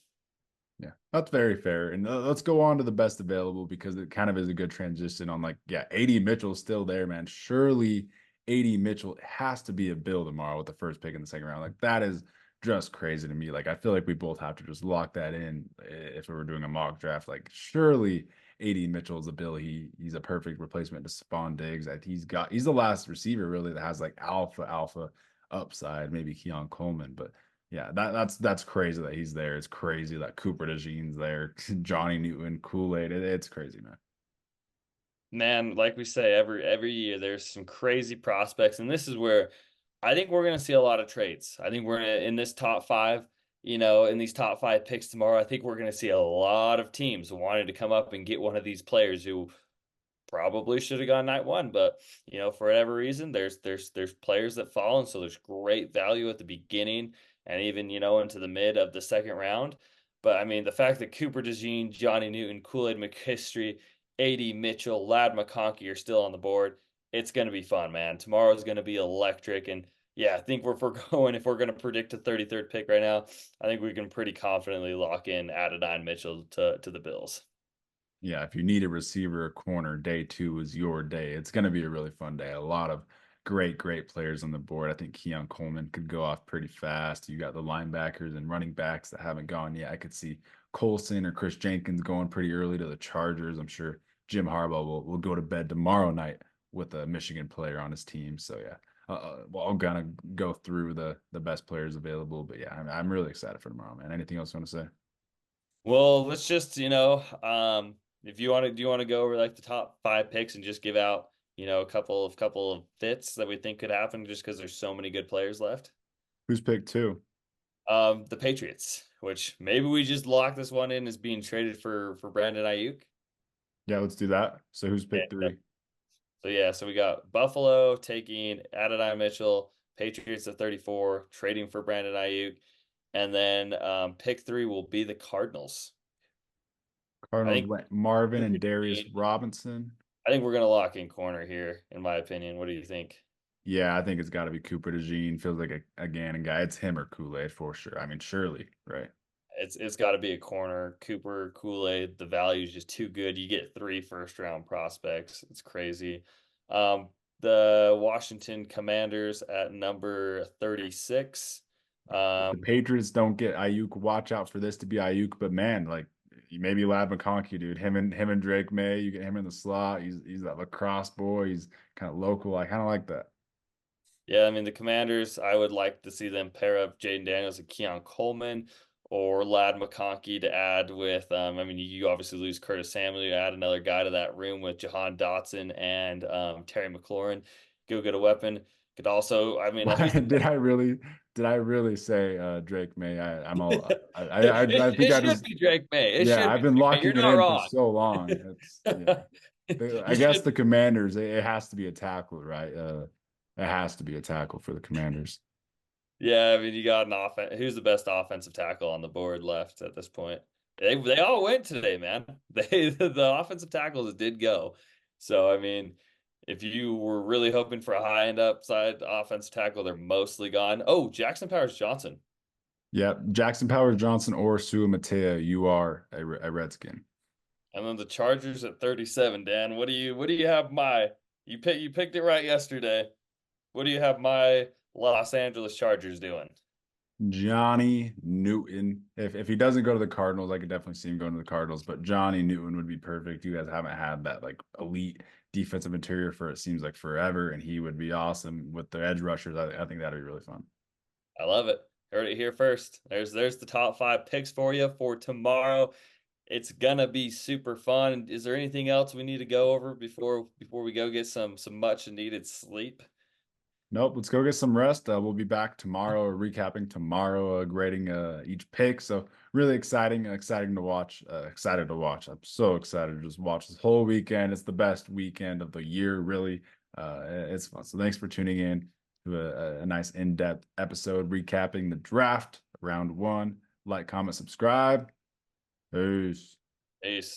Yeah, that's very fair. And let's go on to the best available because it kind of is a good transition on like, yeah, AD Mitchell's still there, man. Surely AD Mitchell has to be a Bill tomorrow with the first pick in the second round. Like that is just crazy to me. Like I feel like we both have to just lock that in if we were doing a mock draft. Like surely AD Mitchell is a Bill. He's a perfect replacement to Spawn Diggs. He's the last receiver really that has like alpha upside, maybe Keon Coleman, but yeah, that's crazy that he's there. It's crazy that Cooper DeJean's there, Johnny Newton, Kool-Aid. It's crazy, man. Man, like we say every year, there's some crazy prospects, and this is where I think we're going to see a lot of trades. I think we're in this top five, in these top five picks tomorrow. I think we're going to see a lot of teams wanting to come up and get one of these players who probably should have gone night one, but for whatever reason, there's players that fall, and so there's great value at the beginning and even into the mid of the second round. But I mean, the fact that Cooper DeJean, Johnny Newton, Kool-Aid McHistory, AD Mitchell, Lad McConkey are still on the board. It's going to be fun, man. Tomorrow's going to be electric, and yeah, I think if we're going to predict a 33rd pick right now, I think we can pretty confidently lock in Adonai Mitchell to the Bills. Yeah, if you need a receiver, a corner, day two is your day. It's going to be a really fun day. A lot of great players on the board. I think Keon Coleman could go off pretty fast. You got the linebackers and running backs that haven't gone yet. I could see Colson or Chris Jenkins going pretty early to the Chargers. I'm sure Jim Harbaugh will go to bed tomorrow night with a Michigan player on his team. So yeah, well, I'm gonna go through the best players available. But yeah, I'm really excited for tomorrow, man. Anything else you want to say? Well, let's just, if you want to, do you want to go over like the top five picks and just give out, a couple of fits that we think could happen just because there's so many good players left? Who's picked two? The Patriots, which maybe we just lock this one in as being traded for Brandon Ayuk. Yeah, let's do that. So who's picked Yeah. three? So yeah, so we got Buffalo taking Adonai Mitchell, Patriots at 34, trading for Brandon Ayuk, and then pick three will be the Cardinals. I Cardinals think went Marvin Cooper and Darius DeJean Robinson. I think we're gonna lock in corner here, in my opinion. What do you think? Yeah, I think it's got to be Cooper DeJean. Feels like a Gannon guy. It's him or Kool-Aid for sure. I mean, surely, right? It's got to be a corner. Cooper, Kool-Aid, the value is just too good. You get 3 first-round prospects. It's crazy. Um, the Washington Commanders at number 36. If the Patriots don't get Ayuk, watch out for this to be Ayuk. But man, like maybe Lad McConkey, dude. Him and Drake May. You get him in the slot. He's that lacrosse boy. He's kind of local. I kind of like that. Yeah, I mean the Commanders. I would like to see them pair up Jayden Daniels and Keon Coleman, or Lad McConkey to add with. I mean, you obviously lose Curtis Samuel. You add another guy to that room with Jahan Dotson and Terry McLaurin. Go get a weapon. Could also, I mean, at least Did I really say Drake May? I'm all I think it I should just be Drake May. It yeah, should I've be been Drake May. You're locking it not in for wrong. so long. It's yeah. I You guess should. the Commanders, it has to be a tackle, right? It has to be a tackle for the Commanders. Yeah, I mean, you got an offense. Who's the best offensive tackle on the board left at this point? They all went today, man. The offensive tackles did go. So I mean, if you were really hoping for a high end upside offensive tackle, they're mostly gone. Oh, Jackson Powers Johnson. Yeah, Jackson Powers Johnson or Sua Matea, you are a Redskin. And then the Chargers at 37, Dan. What do you have you picked it right yesterday. What do you have my Los Angeles Chargers doing? Johnny Newton. If he doesn't go to the Cardinals, I could definitely see him going to the Cardinals, but Johnny Newton would be perfect. You guys haven't had that like elite defensive interior for it seems like forever, and he would be awesome with the edge rushers. I think that'd be really fun. I love it. Heard it here first. There's the top five picks for you for tomorrow. It's gonna be super fun. Is there anything else we need to go over before we go get some much needed sleep? Nope, let's go get some rest. We'll be back tomorrow, recapping tomorrow, grading each pick. So really exciting to watch. Excited to watch. I'm so excited to just watch this whole weekend. It's the best weekend of the year, really. It's fun. So thanks for tuning in to a nice in-depth episode recapping the draft round one. Like, comment, subscribe. Peace. Peace.